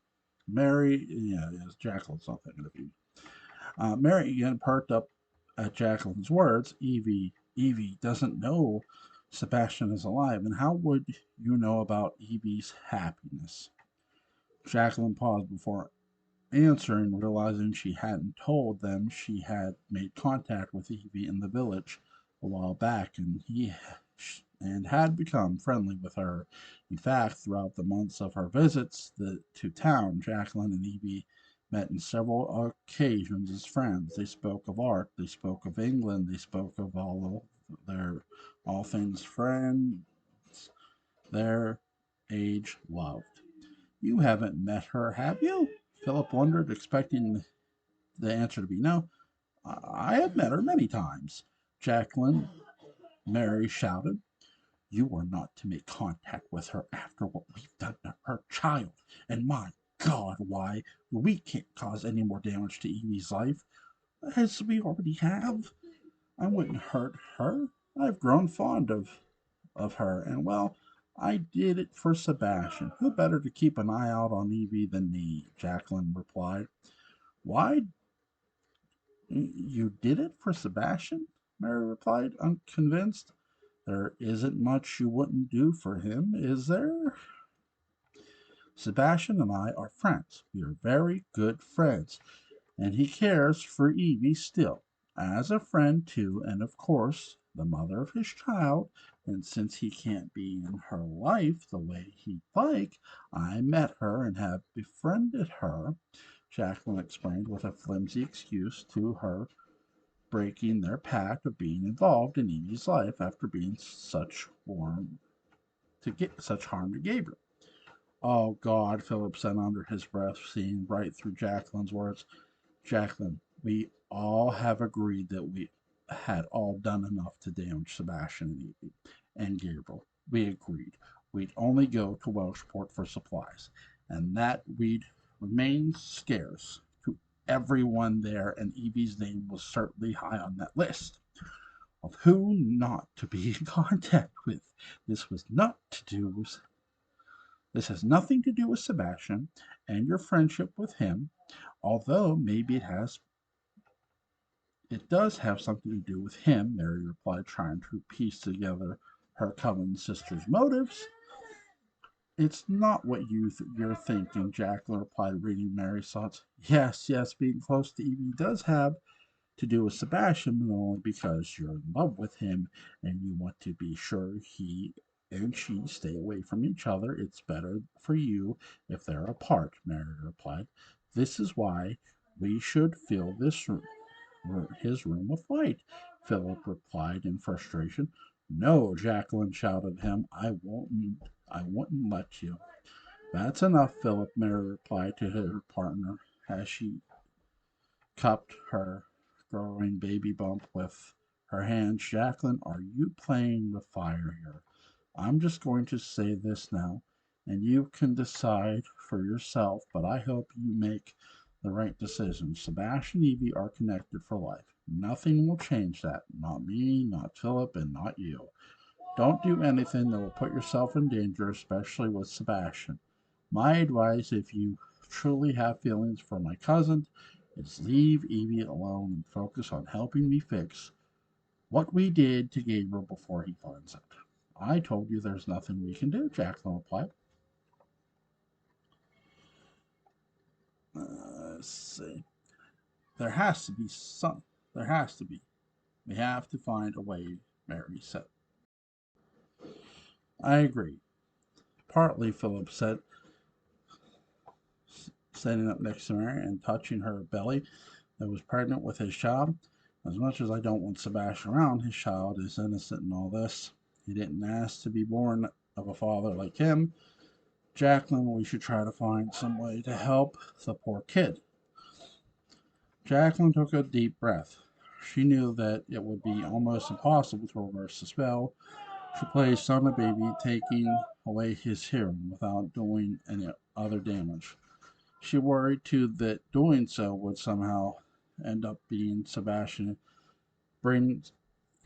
Mary, yeah, yes, Jacqueline's not thinking of you. Mary again perked up at Jacqueline's words. Evie doesn't know Sebastian is alive, and how would you know about Evie's happiness?" Jacqueline paused before answering, realizing she hadn't told them she had made contact with Evie in the village a while back, and had become friendly with her. In fact, throughout the months of her visits to town, Jacqueline and Evie met in several occasions as friends. They spoke of art, they spoke of England, they spoke of all things friends their age loved. "You haven't met her, have you?" Philip wondered, expecting the answer to be no. "I have met her many times," Jacqueline Mary shouted. "You are not to make contact with her after what we've done to her child. And my God, why, we can't cause any more damage to Evie's life, as we already have. I wouldn't hurt her. I've grown fond of her, and well, I did it for Sebastian. Who better to keep an eye out on Evie than me?" Jacqueline replied. "Why, you did it for Sebastian?" Mary replied, unconvinced. "There isn't much you wouldn't do for him, is there? Sebastian and I are friends. We are very good friends, and he cares for Evie still, as a friend too, and of course the mother of his child. And since he can't be in her life the way he'd like, I met her and have befriended her," Jacqueline explained with a flimsy excuse to her breaking their pact of being involved in Evie's life after being such harm to Gabriel. "Oh God," Philip said under his breath, seeing right through Jacqueline's words. "Jacqueline, we all have agreed that we had all done enough to damage Sebastian and Evie and Gabriel. We agreed we'd only go to Welshport for supplies, and that we'd remain scarce to everyone there, and Evie's name was certainly high on that list of who not to be in contact with. This was not to do with this has nothing to do with Sebastian and your friendship with him, although maybe it does have something to do with him," Mary replied, trying to piece together her coven sister's motives. "It's not what you're thinking," Jacqueline replied, reading Mary's thoughts. "Yes, yes, being close to Evie does have to do with Sebastian, but only because you're in love with him and you want to be sure he and she stay away from each other. It's better for you if they're apart," Mary replied. "This is why we should fill this room. his room a fight, Philip replied in frustration. No, Jacqueline shouted at him. I wouldn't let you. That's enough, Philip, Mary replied to her partner as she cupped her growing baby bump with her hands. Jacqueline, are you playing with fire here? I'm just going to say this now, and you can decide for yourself, but I hope you make the right decision. Sebastian and Evie are connected for life. Nothing will change that. Not me, not Philip, and not you. Don't do anything that will put yourself in danger, especially with Sebastian. My advice, if you truly have feelings for my cousin, is leave Evie alone and focus on helping me fix what we did to Gabriel before he finds out. I told you there's nothing we can do, Jacqueline replied. Let's see. There has to be some. There has to be. We have to find a way, Mary said. I agree. Partly, Philip said, standing up next to Mary and touching her belly that was pregnant with his child. As much as I don't want Sebastian around, his child is innocent in all this. He didn't ask to be born of a father like him. Jacqueline, we should try to find some way to help the poor kid. Jacqueline took a deep breath. She knew that it would be almost impossible to reverse the spell she placed on the baby, taking away his hearing without doing any other damage. She worried too that doing so would somehow end up being bring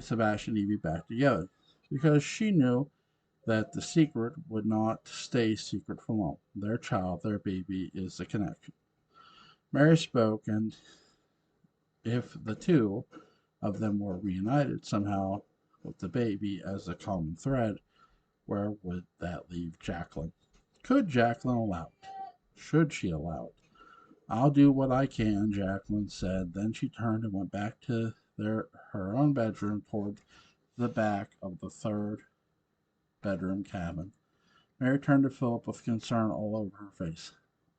Sebastian and Evie back together, because she knew that the secret would not stay secret for long. Their child, their baby, is the connection. Mary spoke, and if the two of them were reunited somehow with the baby as a common thread, where would that leave Jacqueline? Could Jacqueline allow it? Should she allow it? I'll do what I can, Jacqueline said. Then she turned and went back to her own bedroom toward the back of the third bedroom cabin. Mary turned to Philip with concern all over her face.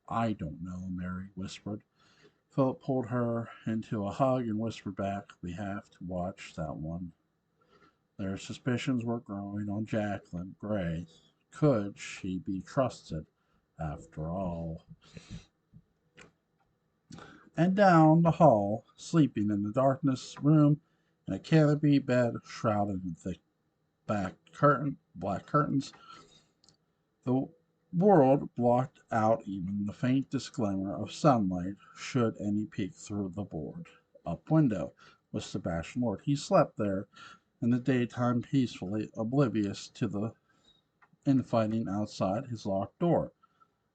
I don't know, Mary whispered. Philip pulled her into a hug and whispered back, we have to watch that one. Their suspicions were growing on Jacqueline Gray. Could she be trusted after all? And down the hall, sleeping in the darkness room in a canopy bed shrouded in thick black curtains, the world blocked out even the faintest glimmer of sunlight should any peek through the board up window was Sebastian Lord. He slept there in the daytime peacefully, oblivious to the infighting outside his locked door,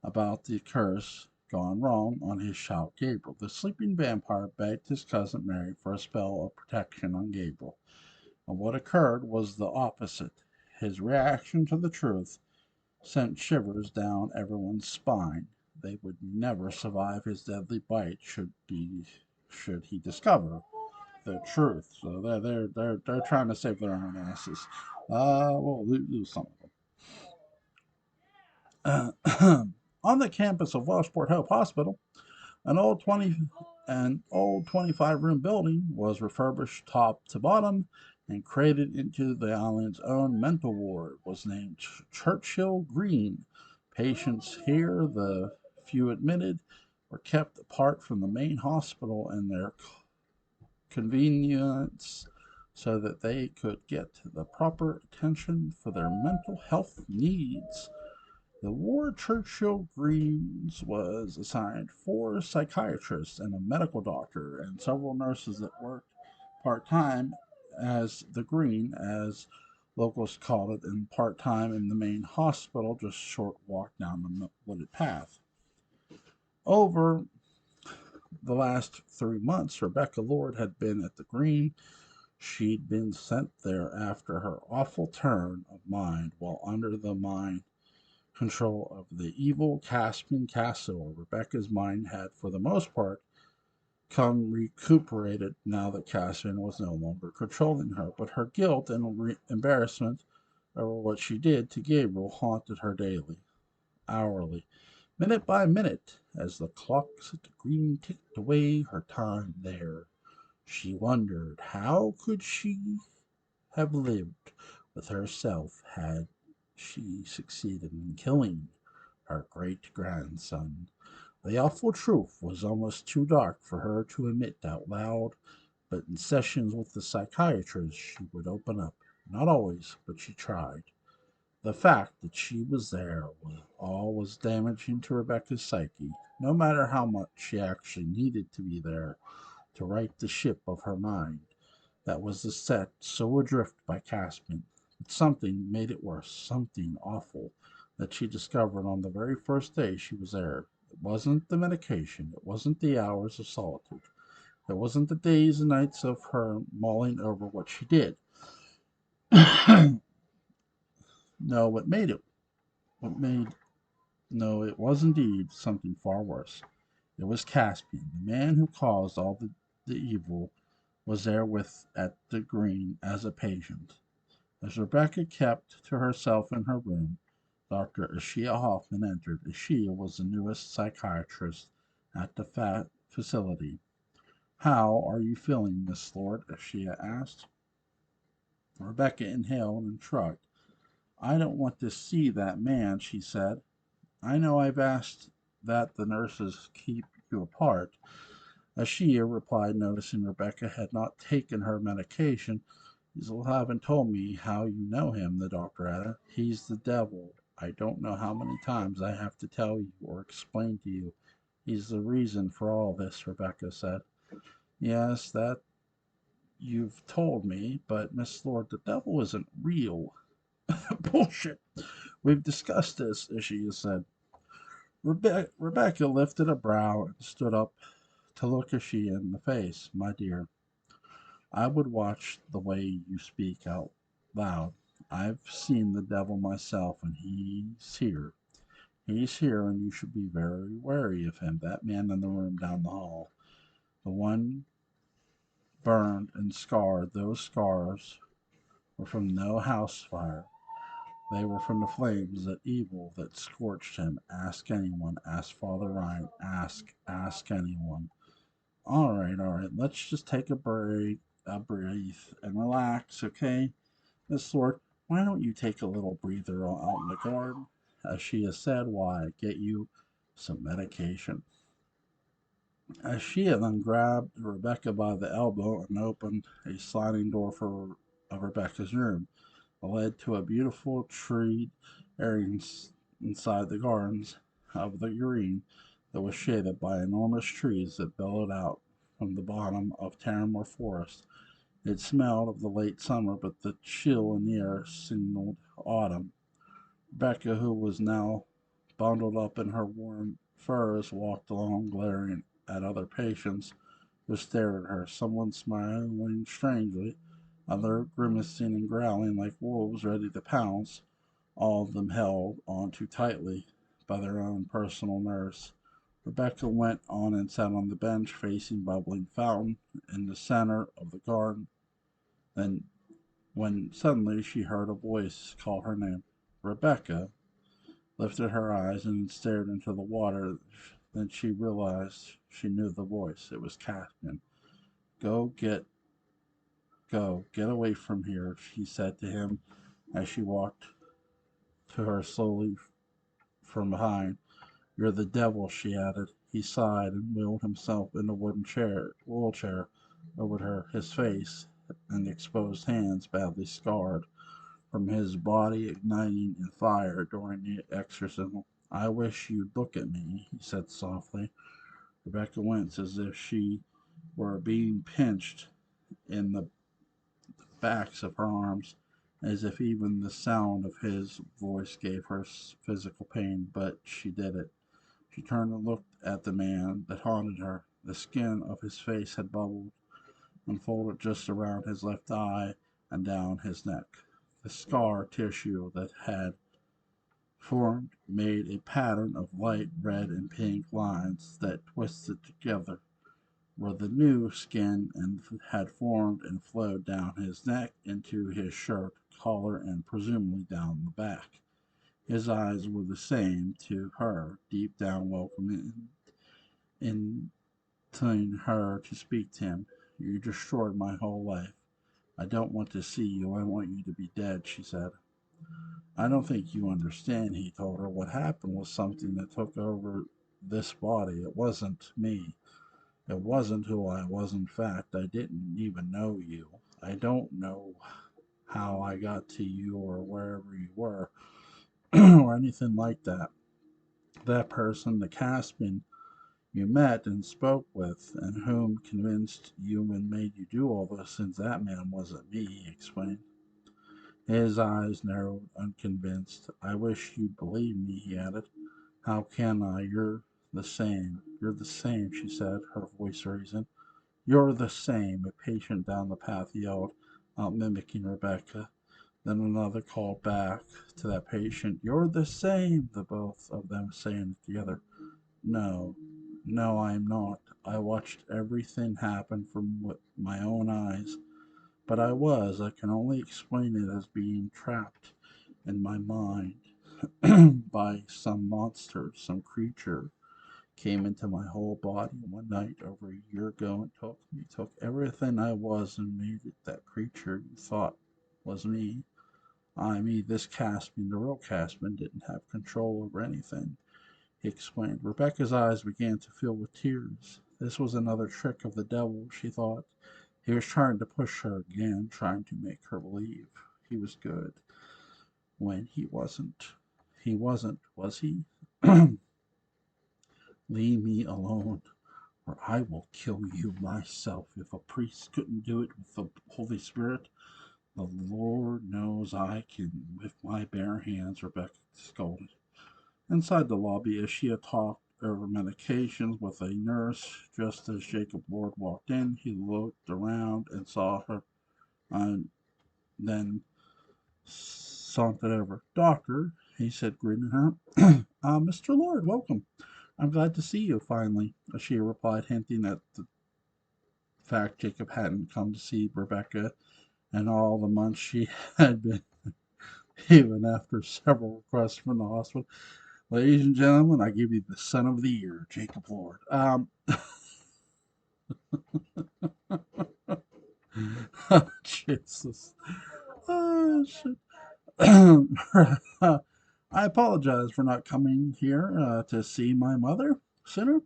about the curse gone wrong on his child Gabriel. The sleeping vampire begged his cousin Mary for a spell of protection on Gabriel, and what occurred was the opposite. His reaction to the truth sent shivers down everyone's spine. They would never survive his deadly bite should he discover the truth. So they're trying to save their own asses. We'll lose some of them. On the campus of Wellsport Hope Hospital, an old 25-room building was refurbished top to bottom and created into the island's own mental ward. Was named Churchill Green. Patients here, the few admitted, were kept apart from the main hospital and their convenience so that they could get the proper attention for their mental health needs. The ward Churchill Greens was assigned 4 psychiatrists and a medical doctor and several nurses that worked part-time as the Green, as locals called it, and part-time in the main hospital, just a short walk down the wooded path. Over the last 3 months, Rebecca Lord had been at the Green. She'd been sent there after her awful turn of mind while under the mind control of the evil Caspian Castle. Rebecca's mind had, for the most part, come recuperated now that Caspian was no longer controlling her, but her guilt and embarrassment over what she did to Gabriel haunted her daily, hourly, minute by minute, as the clocks at the Green ticked away her time there. She wondered how could she have lived with herself had she succeeded in killing her great grandson. The awful truth was almost too dark for her to admit out loud, but in sessions with the psychiatrist she would open up. Not always, but she tried. The fact that she was there was all was damaging to Rebecca's psyche, no matter how much she actually needed to be there to right the ship of her mind that was set so adrift by Caspian that something made it worse, something awful that she discovered on the very first day she was there. It wasn't the medication, it wasn't the hours of solitude, it wasn't the days and nights of her mulling over what she did. No, what made it, what made, no, it was indeed something far worse. It was Caspian, the man who caused all the evil, was there with at the green as a patient. As Rebecca kept to herself in her room, Dr. Ashia Hoffman entered. Ashia was the newest psychiatrist at the facility. How are you feeling, Miss Lord? Ashia asked. Rebecca inhaled and shrugged. I don't want to see that man, she said. I know I've asked that the nurses keep you apart. Ashia replied, noticing Rebecca had not taken her medication. You still haven't told me how you know him, the doctor added. He's the devil. I don't know how many times I have to tell you or explain to you. He's the reason for all this, Rebecca said. Yes, that you've told me, but Miss Lord, the devil isn't real. Bullshit. We've discussed this, Ishia said. Rebecca lifted a brow and stood up to look Ishia in the face. My dear, I would watch the way you speak out loud. I've seen the devil myself, and he's here. He's here, and you should be very wary of him. That man in the room down the hall, the one burned and scarred, those scars were from no house fire. They were from the flames, that evil that scorched him. Ask anyone. Ask Father Ryan. Ask anyone. All right. Let's just take a breathe, and relax, okay? Miss Lord, why don't you take a little breather out in the garden? As she has said, why, get you some medication. As she then grabbed Rebecca by the elbow and opened a sliding door of Rebecca's room, it led to a beautiful treed area inside the gardens of the green that was shaded by enormous trees that bellowed out from the bottom of Terramore Forest. It smelled of the late summer, but the chill in the air signaled autumn. Rebecca, who was now bundled up in her warm furs, walked along glaring at other patients who stared at her, someone smiling strangely, others grimacing and growling like wolves ready to pounce, all of them held on too tightly by their own personal nurse. Rebecca went on and sat on the bench facing bubbling fountain in the center of the garden. Then, when suddenly she heard a voice call her name, Rebecca lifted her eyes and stared into the water. Then she realized she knew the voice. It was Caspian. Go get Go, get away from here, she said to him as she walked to her slowly from behind. You're the devil, she added. He sighed and wheeled himself in a wheelchair over her, his face and exposed hands badly scarred from his body igniting in fire during the exorcism. I wish you'd look at me, he said softly. Rebecca winced as if she were being pinched in the backs of her arms, as if even the sound of his voice gave her physical pain, but she did it. She turned and looked at the man that haunted her. The skin of his face had bubbled, unfolded just around his left eye and down his neck. The scar tissue that had formed made a pattern of light red and pink lines that twisted together where the new skin and had formed and flowed down his neck into his shirt collar and presumably down the back. His eyes were the same to her, deep down welcoming, inviting her to speak to him. You destroyed my whole life. I don't want to see you. I want you to be dead, she said. I don't think you understand, he told her. What happened was something that took over this body. It wasn't me. It wasn't who I was. In fact, I didn't even know you. I don't know how I got to you or wherever you were or anything like that. That person, the Caspian you met and spoke with, and whom convinced you and made you do all those things, that man wasn't me, he explained. His eyes narrowed, unconvinced. I wish you'd believe me, he added. How can I? You're the same. You're the same, she said, her voice raising. You're the same, a patient down the path yelled, out mimicking Rebecca. Then another called back to that patient. You're the same, the both of them saying it together. No, no, I'm not. I watched everything happen from my own eyes. But I was. I can only explain it as being trapped in my mind by some monster, some creature came into my whole body one night over a year ago and took everything I was and made it that creature you thought was me. I mean, this Caspian, the real Caspian, didn't have control over anything, he explained. Rebecca's eyes began to fill with tears. This was another trick of the devil, she thought. He was trying to push her again, trying to make her believe he was good when he wasn't. He wasn't, was he? Leave me alone, or I will kill you myself. If a priest couldn't do it with the Holy Spirit, the Lord knows I can with my bare hands, Rebecca scolded. Inside the lobby, as she had talked over medications with a nurse, just as Jacob Lord walked in, he looked around and saw her, and then sauntered over. Doctor, he said, greeting her. Mr. Lord, welcome. I'm glad to see you finally, she replied, hinting at the fact Jacob hadn't come to see Rebecca in all the months she had been, even after several requests from the hospital. Ladies and gentlemen, I give you the son of the year, Jacob Lord. Jesus. Oh, shit. I apologize for not coming here to see my mother sooner.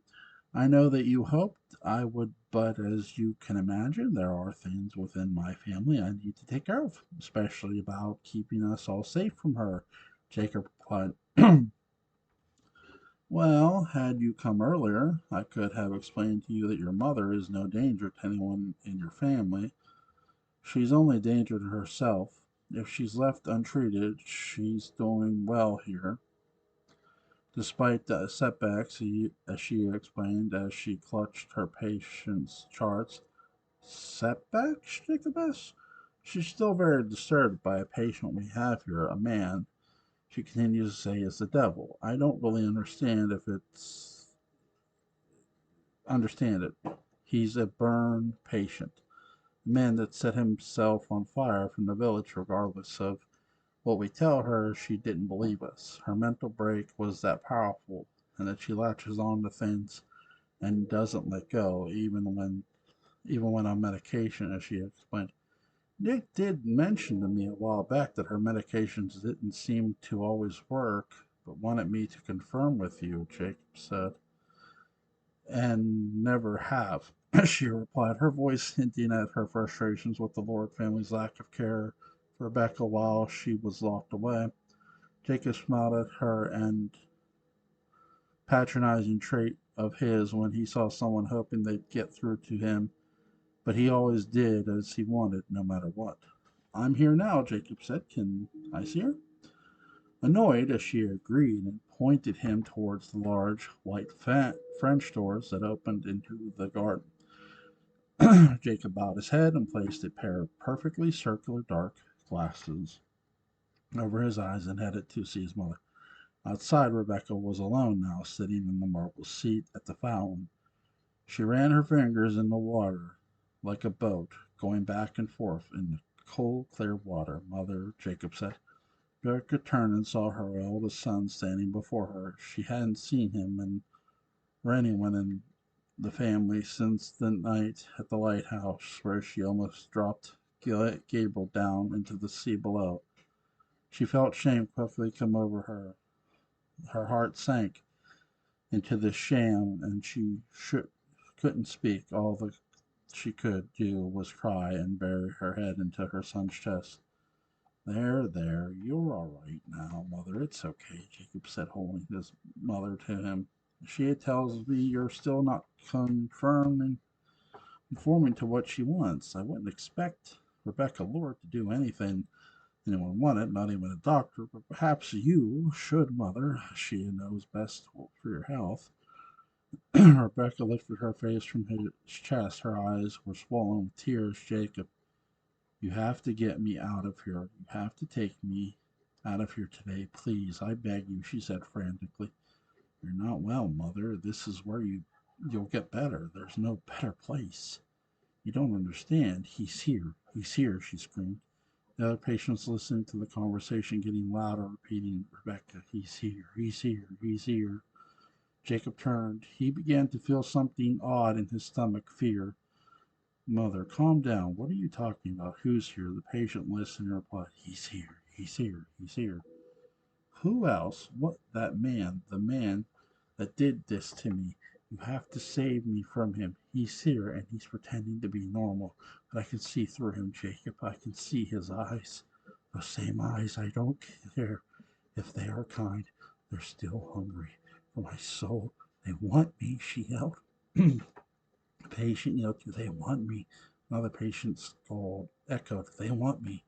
I know that you hoped I would, but as you can imagine, there are things within my family I need to take care of, especially about keeping us all safe from her. Jacob replied, well, had you come earlier, I could have explained to you that your mother is no danger to anyone in your family. She's only a danger to herself. If she's left untreated, she's doing well here. Despite the setbacks, as she explained as she clutched her patient's charts. Setbacks, Jacob asked. She's still very disturbed by a patient we have here, a man, she continues to say, is the devil. I don't really understand it. He's a burn patient. A man that set himself on fire from the village regardless of what we tell her. She didn't believe us. Her mental break was that powerful, and that she latches on to things and doesn't let go, even when on medication, as she explained. Nick did mention to me a while back that her medications didn't seem to always work, but wanted me to confirm with you, Jacob said. And never have, she replied, her voice hinting at her frustrations with the Lord family's lack of care for Rebecca while she was locked away. Jacob smiled at her and patronizing trait of his when he saw someone hoping they'd get through to him, but he always did as he wanted, no matter what. I'm here now, Jacob said. Can I see her? Annoyed as she agreed and pointed him towards the large white French doors that opened into the garden. Jacob bowed his head and placed a pair of perfectly circular dark glasses over his eyes and headed to see his mother. Outside, Rebecca was alone now, sitting in the marble seat at the fountain. She ran her fingers in the water like a boat, going back and forth in the cold, clear water. Mother, Jacob said. Rebecca turned and saw her eldest son standing before her. She hadn't seen him or anyone in the family since the night at the lighthouse where she almost dropped Gabriel down into the sea below. She felt shame quickly come over her. Her heart sank into the sham, and couldn't speak. All that she could do was cry and bury her head into her son's chest. There, you're all right now, mother. It's okay, Jacob said, holding his mother to him. She tells me you're still not conforming to what she wants. I wouldn't expect Rebecca Lord to do anything anyone wanted, not even a doctor, but perhaps you should, mother. She knows best for your health. Rebecca lifted her face from his chest. Her eyes were swollen with tears. Jacob, you have to get me out of here. You have to take me out of here today, please. I beg you, she said frantically. You're not well, mother. This is where you'll get better. There's no better place. You don't understand. He's here. He's here, she screamed. The other patients listened to the conversation getting louder, repeating, Rebecca, he's here, he's here, he's here. Jacob turned. He began to feel something odd in his stomach, fear. Mother, calm down. What are you talking about? Who's here? The patient listened and replied, he's here, he's here, he's here. Who else? What? That man, the man that did this to me. You have to save me from him. He's here and he's pretending to be normal, but I can see through him, Jacob. I can see his eyes. Those same eyes. I don't care if they are kind. They're still hungry for my soul. They want me, she yelled. The patient yelled, they want me. Another patient echoed, they want me.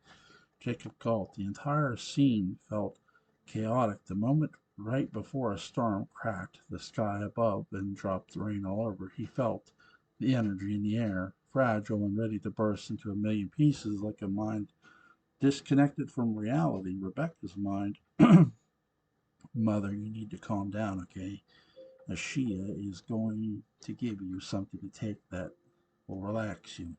Jacob gulped. The entire scene felt chaotic. The moment right before a storm cracked the sky above and dropped rain all over, he felt the energy in the air, fragile and ready to burst into a million pieces like a mind disconnected from reality. Rebecca's mind, Mother, you need to calm down, okay? Ashia is going to give you something to take that will relax you.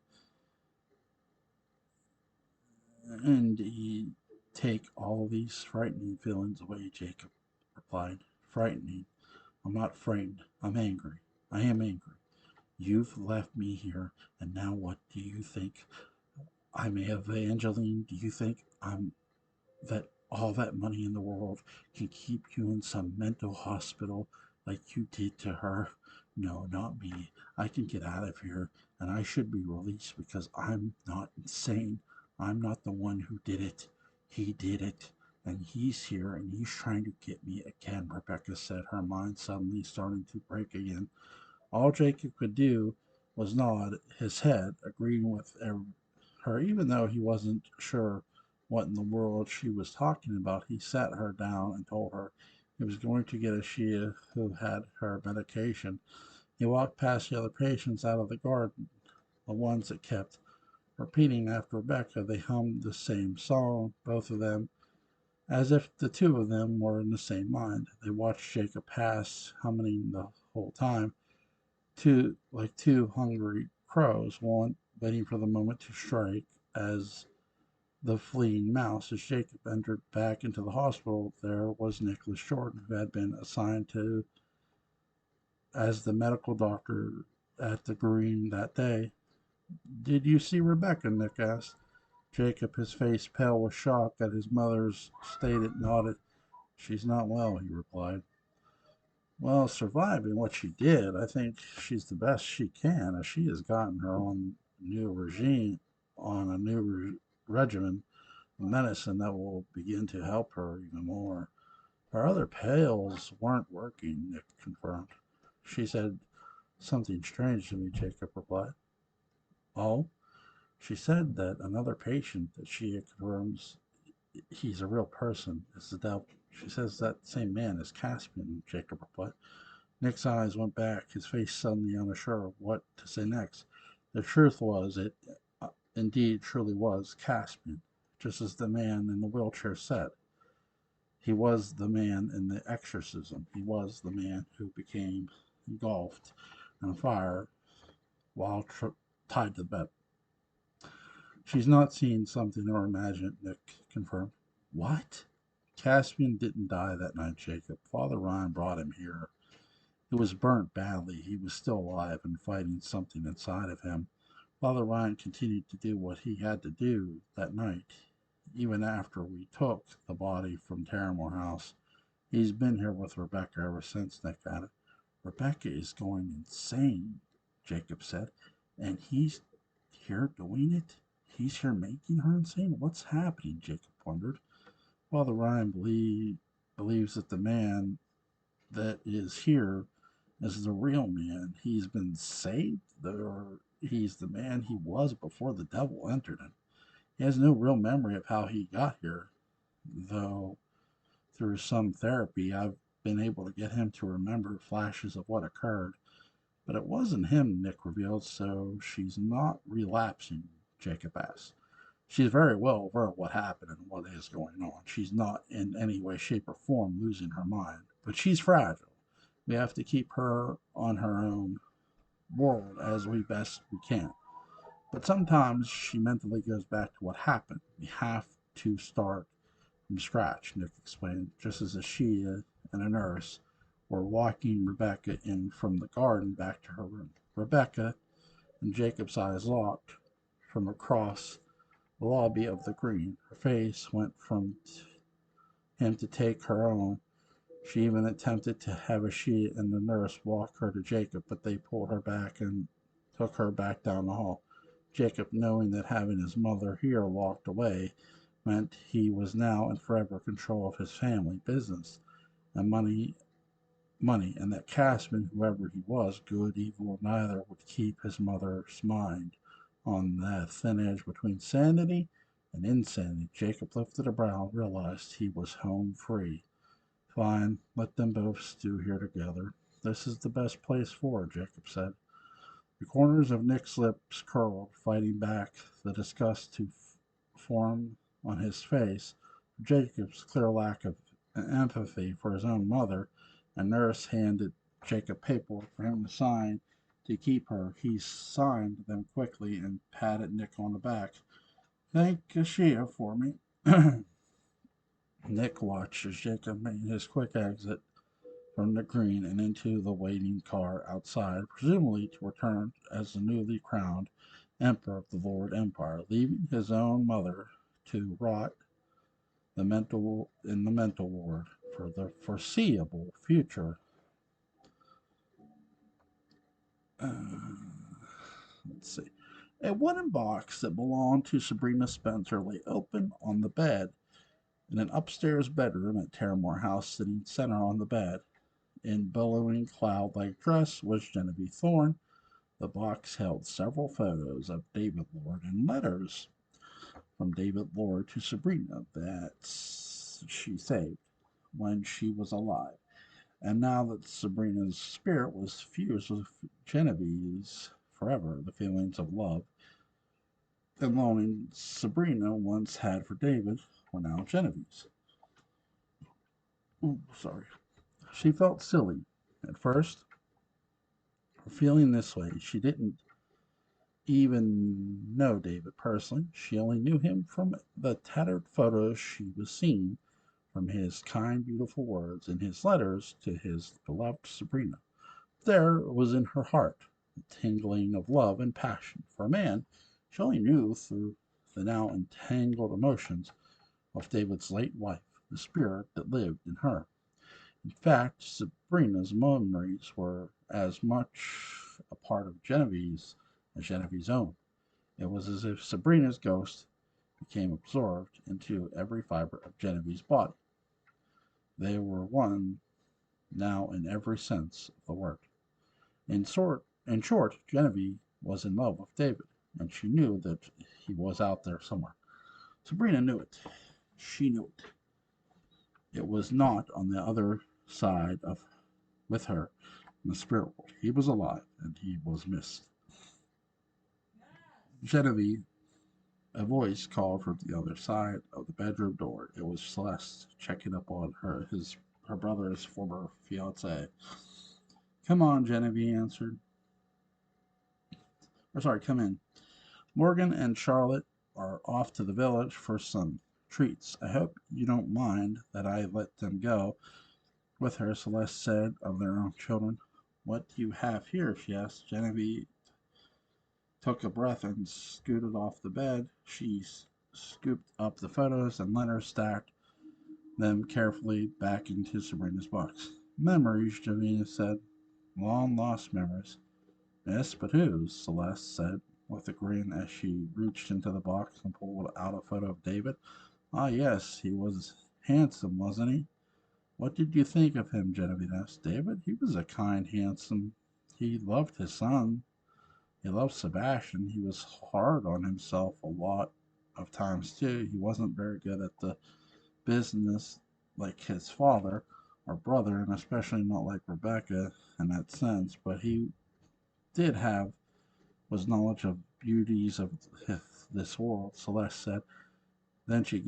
And he take all these frightening feelings away, Jacob replied. Frightening? I'm not frightened. I'm angry. I am angry. You've left me here, and now what do you think? I'm Evangeline. Do you think I'm that all that money in the world can keep you in some mental hospital like you did to her? No, not me. I can get out of here, and I should be released because I'm not insane. I'm not the one who did it. He did it. And he's here and he's trying to get me again, Rebecca said, her mind suddenly starting to break again. All Jacob could do was nod his head, agreeing with her, even though he wasn't sure what in the world she was talking about. He sat her down and told her he was going to get a Shia who had her medication. He walked past the other patients out of the garden, the ones that kept repeating after Rebecca. They hummed the same song, both of them, as if the two of them were in the same mind. They watched Jacob pass, humming the whole time, like two hungry crows, one waiting for the moment to strike as the fleeing mouse. As Jacob entered back into the hospital, there was Nicholas Jordan, who had been assigned to as the medical doctor at the Green that day. Did you see Rebecca? Nick asked. Jacob, his face pale with shock at his mother's state, nodded. She's not well, he replied. Well, surviving what she did, I think she's the best she can, as she has gotten her own new regime on a new regimen of medicine that will begin to help her even more. Her other pills weren't working, Nick confirmed. She said something strange to me, Jacob replied. Oh? She said that another patient that she confirms he's a real person is the devil. She says that same man is Caspian, Jacob replied. Nick's eyes went back, his face suddenly unsure of what to say next. The truth was, it indeed truly was Caspian, just as the man in the wheelchair said. He was the man in the exorcism. He was the man who became engulfed in fire while tied to the bed. She's not seen something or imagined it, Nick confirmed. What? Caspian didn't die that night, Jacob. Father Ryan brought him here. It was burnt badly. He was still alive and fighting something inside of him. Father Ryan continued to do what he had to do that night, even after we took the body from Terramore House. He's been here with Rebecca ever since, Nick added. Rebecca is going insane, Jacob said. And he's here doing it? He's here making her insane? What's happening? Jacob wondered. Father Ryan believes that the man that is here is the real man. He's been saved, or he's the man he was before the devil entered him. He has no real memory of how he got here, though through some therapy I've been able to get him to remember flashes of what occurred. But it wasn't him, Nick revealed, so she's not relapsing, Jacob asked. She's very well aware of what happened and what is going on. She's not in any way, shape, or form losing her mind. But she's fragile. We have to keep her on her own world as we best we can. But sometimes she mentally goes back to what happened. We have to start from scratch, Nick explained, just as Ashia and a nurse were walking Rebecca in from the garden back to her room. Rebecca and Jacob's eyes locked from across the lobby of the Green. Her face went from him to take her own. She even attempted to have Ashia and the nurse walk her to Jacob, but they pulled her back and took her back down the hall. Jacob, knowing that having his mother here locked away meant he was now in forever control of his family business and money, and that Casman, whoever he was, good, evil, or neither, would keep his mother's mind on that thin edge between sanity and insanity. Jacob lifted a brow and realized he was home free. Fine, let them both stew here together. This is the best place for it, Jacob said. The corners of Nick's lips curled, fighting back the disgust to form on his face. Jacob's clear lack of empathy for his own mother, a nurse handed Jacob paperwork for him to sign to keep her. He signed them quickly and patted Nick on the back. Thank Ashia for me. Nick watched as Jacob made his quick exit from the Green and into the waiting car outside, presumably to return as the newly crowned Emperor of the Lord Empire, leaving his own mother to rot in the mental ward for the foreseeable future. Uh, let's see. A wooden box that belonged to Sabrina Spencer lay open on the bed in an upstairs bedroom at Terramore House, sitting center on the bed. In billowing cloud-like dress was Genevieve Thorne. The box held several photos of David Lord and letters from David Lord to Sabrina that she saved when she was alive. And now that Sabrina's spirit was fused with Genevieve's forever, the feelings of love and longing Sabrina once had for David were now Genevieve's. Ooh, sorry. She felt silly at first for feeling this way. She didn't even know David personally. She only knew him from the tattered photos she was seeing, from his kind, beautiful words in his letters to his beloved Sabrina. There was in her heart a tingling of love and passion for a man she only knew through the now entangled emotions of David's late wife, the spirit that lived in her. In fact, Sabrina's memories were as much a part of Genevieve's as Genevieve's own. It was as if Sabrina's ghost became absorbed into every fiber of Genevieve's body. They were one now in every sense of the word. In short, Genevieve was in love with David, and she knew that he was out there somewhere. Sabrina knew it. She knew it. It was not on the other side of with her in the spirit world. He was alive, and he was missed. Genevieve, a voice called from the other side of the bedroom door. It was Celeste checking up on her brother's former fiance. Come on, Genevieve answered. Or sorry, come in. Morgan and Charlotte are off to the village for some treats. I hope you don't mind that I let them go with her, Celeste said of their own children. What do you have here? She asked. Genevieve took a breath and scooted off the bed. She scooped up the photos and Leonard stacked them carefully back into Sabrina's box. Memories, Genevieve said. Long lost memories. Yes, but whose? Celeste said with a grin as she reached into the box and pulled out a photo of David. Ah, yes, he was handsome, wasn't he? What did you think of him? Genevieve asked. David? He was a kind, handsome. He loved his son. He loved Sebastian. He was hard on himself a lot of times, too. He wasn't very good at the business like his father or brother, and especially not like Rebecca in that sense, but he did have was knowledge of beauties of this world, Celeste said. Then she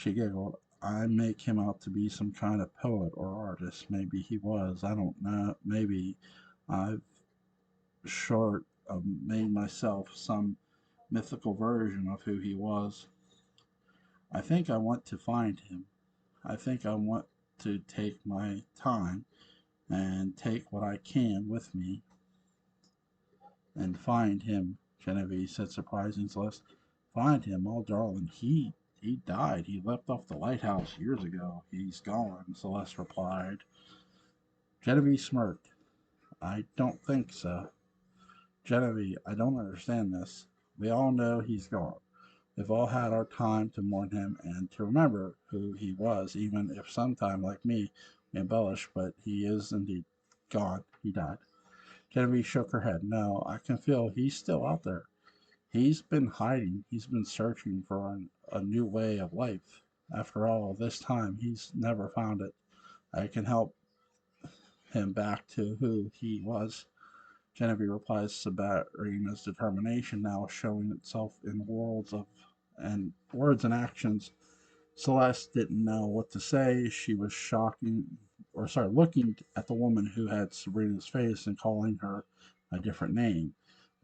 giggled. I make him out to be some kind of poet or artist. Maybe he was. I don't know. Maybe I've short of made myself some mythical version of who he was. I think I want to find him. I think I want to take my time and take what I can with me and find him, Genevieve said, surprising Celeste. Find him? Oh, darling, he died. He left off the lighthouse years ago. He's gone, Celeste replied. Genevieve smirked. I don't think so. Genevieve, I don't understand this. We all know he's gone. We've all had our time to mourn him and to remember who he was, even if sometime, like me, we embellish, but he is indeed gone. He died. Genevieve shook her head. No, I can feel he's still out there. He's been hiding. He's been searching for a new way of life. After all this time, he's never found it. I can help him back to who he was. Genevieve replies, Sabrina's determination now showing itself in words and actions. Celeste didn't know what to say. She was looking at the woman who had Sabrina's face and calling her a different name.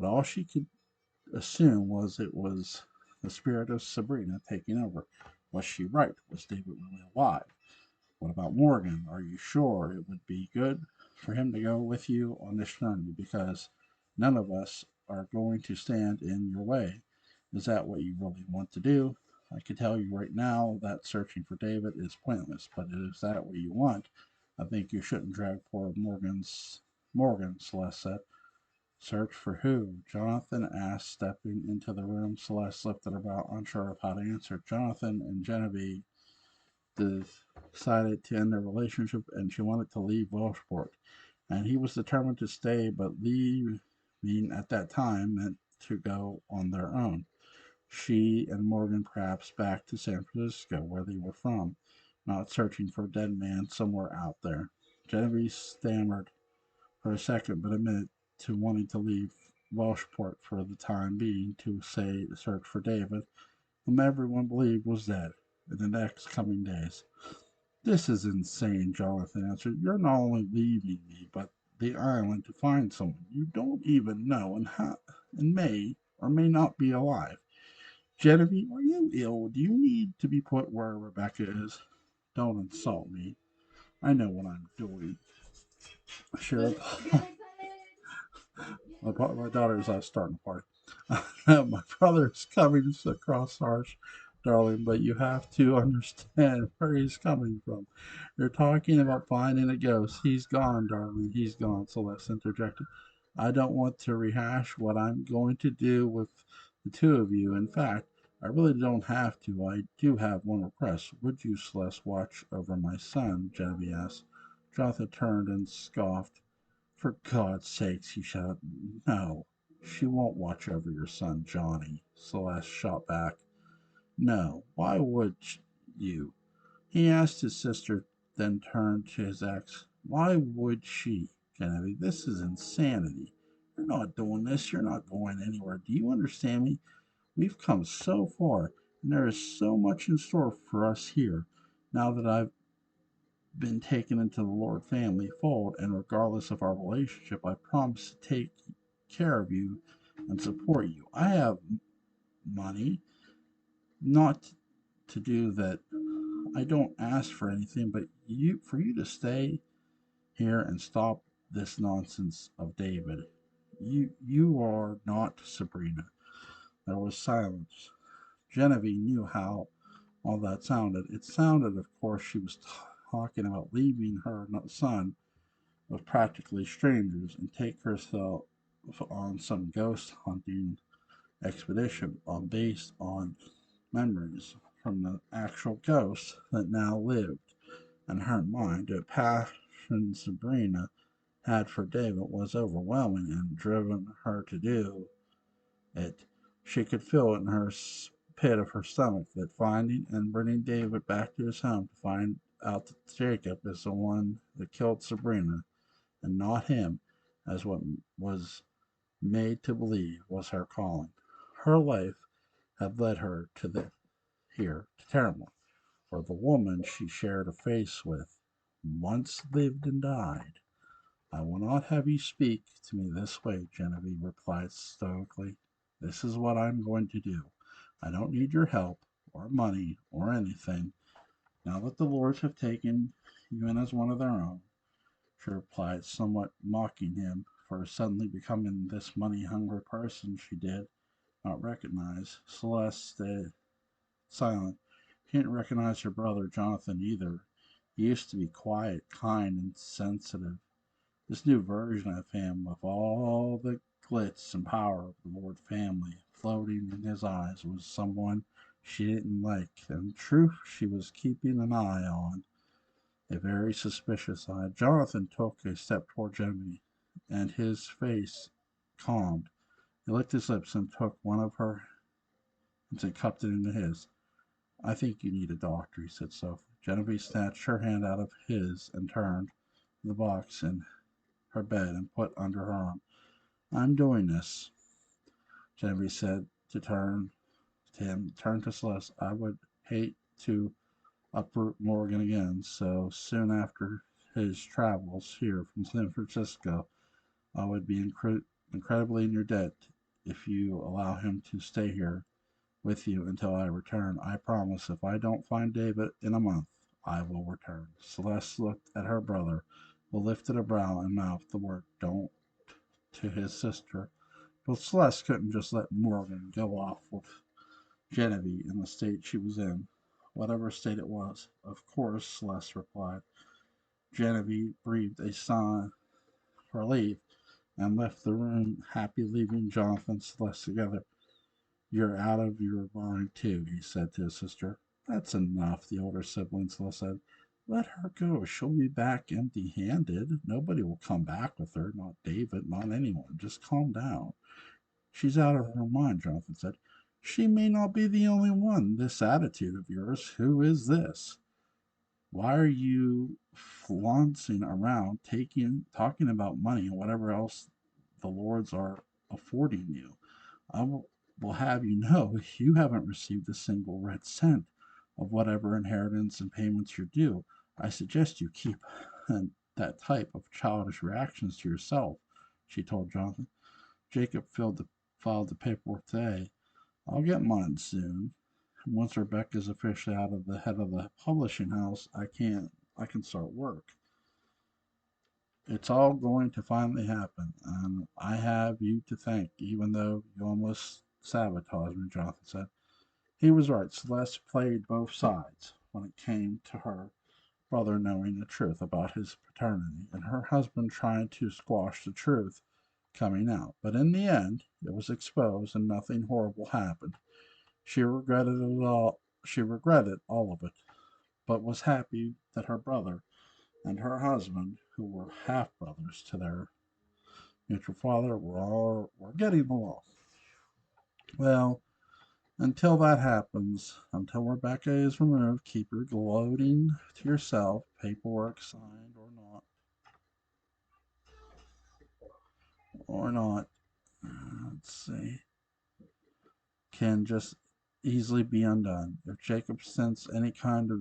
But all she could assume was it was the spirit of Sabrina taking over. Was she right? Was David really alive? What about Morgan? Are you sure it would be good for him to go with you on this journey? Because none of us are going to stand in your way. Is that what you really want to do? I can tell you right now that searching for David is pointless, but is that what you want? I think you shouldn't drag poor Morgan, Celeste said. Search for who? Jonathan asked, stepping into the room. Celeste lifted about, unsure of how to answer. Jonathan and Genevieve decided to end their relationship, and she wanted to leave Welshport. And he was determined to stay, but leaving at that time meant to go on their own. She and Morgan perhaps back to San Francisco, where they were from, not searching for a dead man somewhere out there. Genevieve stammered for a second, but admitted to wanting to leave Welshport for the time being to say search for David, whom everyone believed was dead, in the next coming days. This is insane, Jonathan answered. You're not only leaving me, but the island to find someone you don't even know and may or may not be alive. Genevieve, are you ill? Do you need to be put where Rebecca is? Don't insult me. I know what I'm doing. Sure, my daughter's starting a party. My brother's coming across harsh, darling, but you have to understand where he's coming from. You're talking about finding a ghost. He's gone, darling. He's gone, Celeste interjected. I don't want to rehash what I'm going to do with the two of you. In fact, I really don't have to. I do have one request. Would you, Celeste, watch over my son? Genevieve asked. Jonathan turned and scoffed. For God's sakes, he shouted. No, she won't watch over your son, Johnny, Celeste shot back. No, why would you? He asked his sister, then turned to his ex. Why would she, Genevieve? This is insanity. You're not doing this. You're not going anywhere. Do you understand me? We've come so far, and there is so much in store for us here. Now that I've been taken into the Lord family fold, and regardless of our relationship, I promise to take care of you and support you. I have money, not to do that. I don't ask for anything, but for you to stay here and stop this nonsense of David. You are not Sabrina. There was silence. Genevieve knew how all that sounded. It sounded, of course, she was talking about leaving her son with practically strangers and take herself on some ghost hunting expedition based on memories from the actual ghost that now lived in her mind. The passion Sabrina had for David was overwhelming and driven her to do it. She could feel it in her pit of her stomach that finding and bringing David back to his home to find out that Jacob is the one that killed Sabrina and not him, as what was made to believe was her calling. Her life had led her to here to Teramo, where the woman she shared a face with once lived and died. I will not have you speak to me this way, Genevieve replied stoically. This is what I'm going to do. I don't need your help, or money, or anything. Now that the lords have taken you in as one of their own, she replied, somewhat mocking him for suddenly becoming this money-hungry person she did not recognize. Celeste stayed silent. She didn't recognize her brother Jonathan either. He used to be quiet, kind, and sensitive. This new version of him, with all the glitz and power of the Lord family floating in his eyes, was someone she didn't like. In truth, she was keeping an eye on, a very suspicious eye. Jonathan took a step toward Jemmy, and his face calmed. He licked his lips and took one of her and cupped it into his. I think you need a doctor, he said softly. Genevieve snatched her hand out of his and turned the box in her bed and put under her arm. I'm doing this, Genevieve said to him, turn to Celeste. I would hate to uproot Morgan again so soon after his travels here from San Francisco. I would be incredibly in your debt if you allow him to stay here with you until I return. I promise if I don't find David in a month, I will return. Celeste looked at her brother, who lifted a brow and mouthed the word don't to his sister. But Celeste couldn't just let Morgan go off with Genevieve in the state she was in, whatever state it was. Of course, Celeste replied. Genevieve breathed a sigh of relief and left the room, happy leaving Jonathan and Celeste together. You're out of your mind, too, he said to his sister. That's enough, the older sibling said. Let her go. She'll be back empty handed. Nobody will come back with her, not David, not anyone. Just calm down. She's out of her mind, Jonathan said. She may not be the only one. This attitude of yours, who is this? Why are you flaunting around, talking about money and whatever else the lords are affording you? I will have you know you haven't received a single red cent of whatever inheritance and payments you're due. I suggest you keep that type of childish reactions to yourself, she told Jonathan. Jacob filed the paperwork today. I'll get mine soon. Once Rebecca's officially out of the head of the publishing house, I can start work. It's all going to finally happen, and I have you to thank, even though you almost sabotaged me, Jonathan said. He was right. Celeste played both sides when it came to her brother knowing the truth about his paternity, and her husband trying to squash the truth coming out. But in the end, it was exposed and nothing horrible happened. She regretted it all. She regretted all of it, but was happy that her brother and her husband, who were half brothers to their mutual father, were getting along. Well, until that happens, until Rebecca is removed, keep your gloating to yourself, paperwork signed or not. Let's see. Can just easily be undone. If Jacob senses any kind of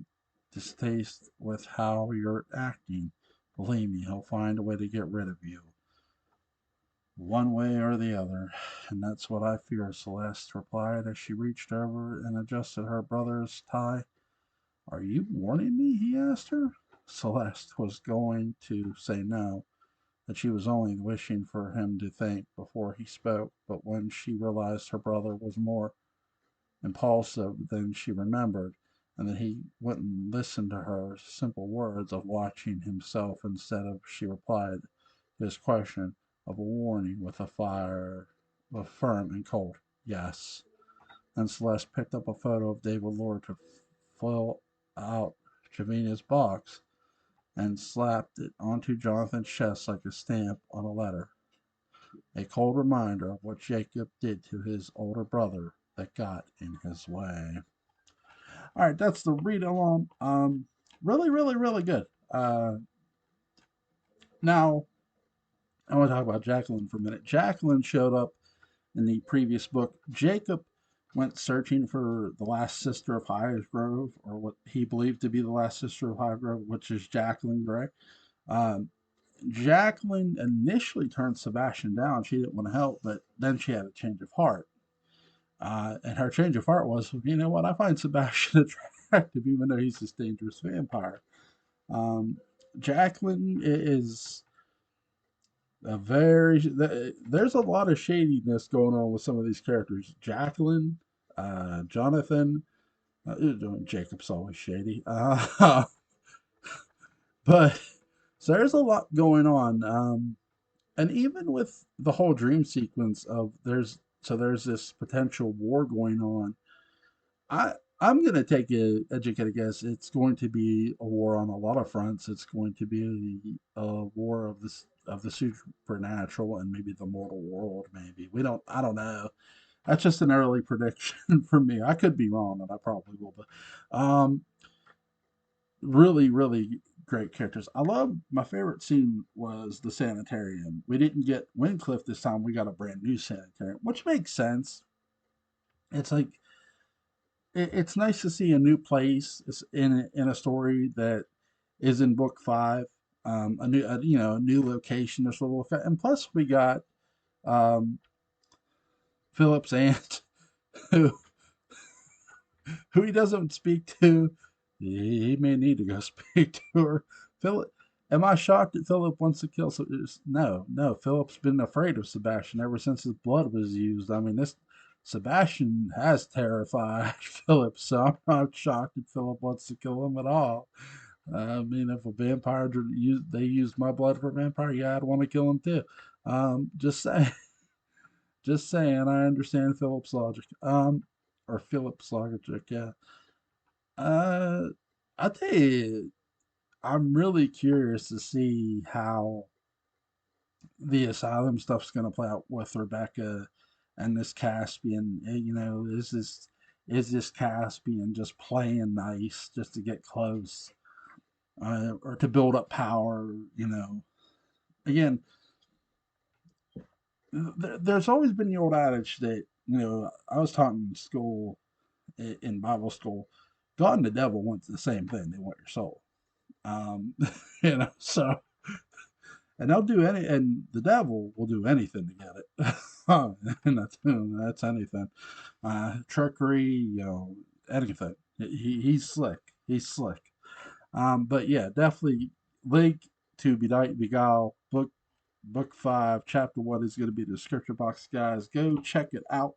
distaste with how you're acting, believe me, he'll find a way to get rid of you, one way or the other. And that's what I fear, Celeste replied as she reached over and adjusted her brother's tie. Are you warning me? He asked her. Celeste was going to say no, that she was only wishing for him to think before he spoke. But when she realized her brother was more impulsive than she remembered, and that he wouldn't listen to her simple words of watching himself instead of, she replied to his question of a warning with a firm and cold yes. And Celeste picked up a photo of David Lord to fill out Javina's box and slapped it onto Jonathan's chest like a stamp on a letter. A cold reminder of what Jacob did to his older brother that got in his way. All right, that's the read along. Really, really, really good. Now, I want to talk about Jacqueline for a minute. Jacqueline showed up in the previous book. Jacob went searching for the last sister of Highgrove, or what he believed to be the last sister of Highgrove, which is Jacqueline Gray. Um, Jacqueline initially turned Sebastian down. She didn't want to help, but then she had a change of heart. And her change of heart was, you know what, I find Sebastian attractive, even though he's this dangerous vampire. Um, Jacqueline is a very, there's a lot of shadiness going on with some of these characters. Jacqueline, Jonathan, Jacob's always shady. But so there's a lot going on. And even with the whole dream sequence of there's this potential war going on. I'm gonna take a educated guess. It's going to be a war on a lot of fronts. It's going to be a war of the supernatural and maybe the mortal world. Maybe we don't. I don't know. That's just an early prediction for me. I could be wrong, and I probably will. But really, really great characters. I love my favorite scene was the sanitarium. We didn't get Wincliffe this time. We got a brand new sanitarium, which makes sense. It's like it's nice to see a new place in a story that is in book five. A new location. There's a little effect, and plus we got um, Philip's aunt, who who he doesn't speak to. He may need to go speak to her. Philip, am I shocked that Philip wants to kill? No, no. Philip's been afraid of Sebastian ever since his blood was used. I mean, this Sebastian has terrified Philip, so I'm not shocked that Philip wants to kill him at all. I mean, if a vampire they use my blood for a vampire, yeah, I'd want to kill him too. Just saying, just saying. I understand Philip's logic. Or Philip's logic, yeah. Uh, I tell you, I'm really curious to see how the asylum stuff's going to play out with Rebecca and this Caspian. You know, is this Caspian just playing nice just to get close, or to build up power? You know, again, there's always been the old adage that, I was taught in school, in Bible school, God and the devil want the same thing. They want your soul. Um, so, and they'll do and the devil will do anything to get it. And that's anything. Trickery, anything. He's slick. He's slick. But yeah, definitely link to Benight Beguile book 5, chapter 1 is going to be the description box, guys. Go check it out.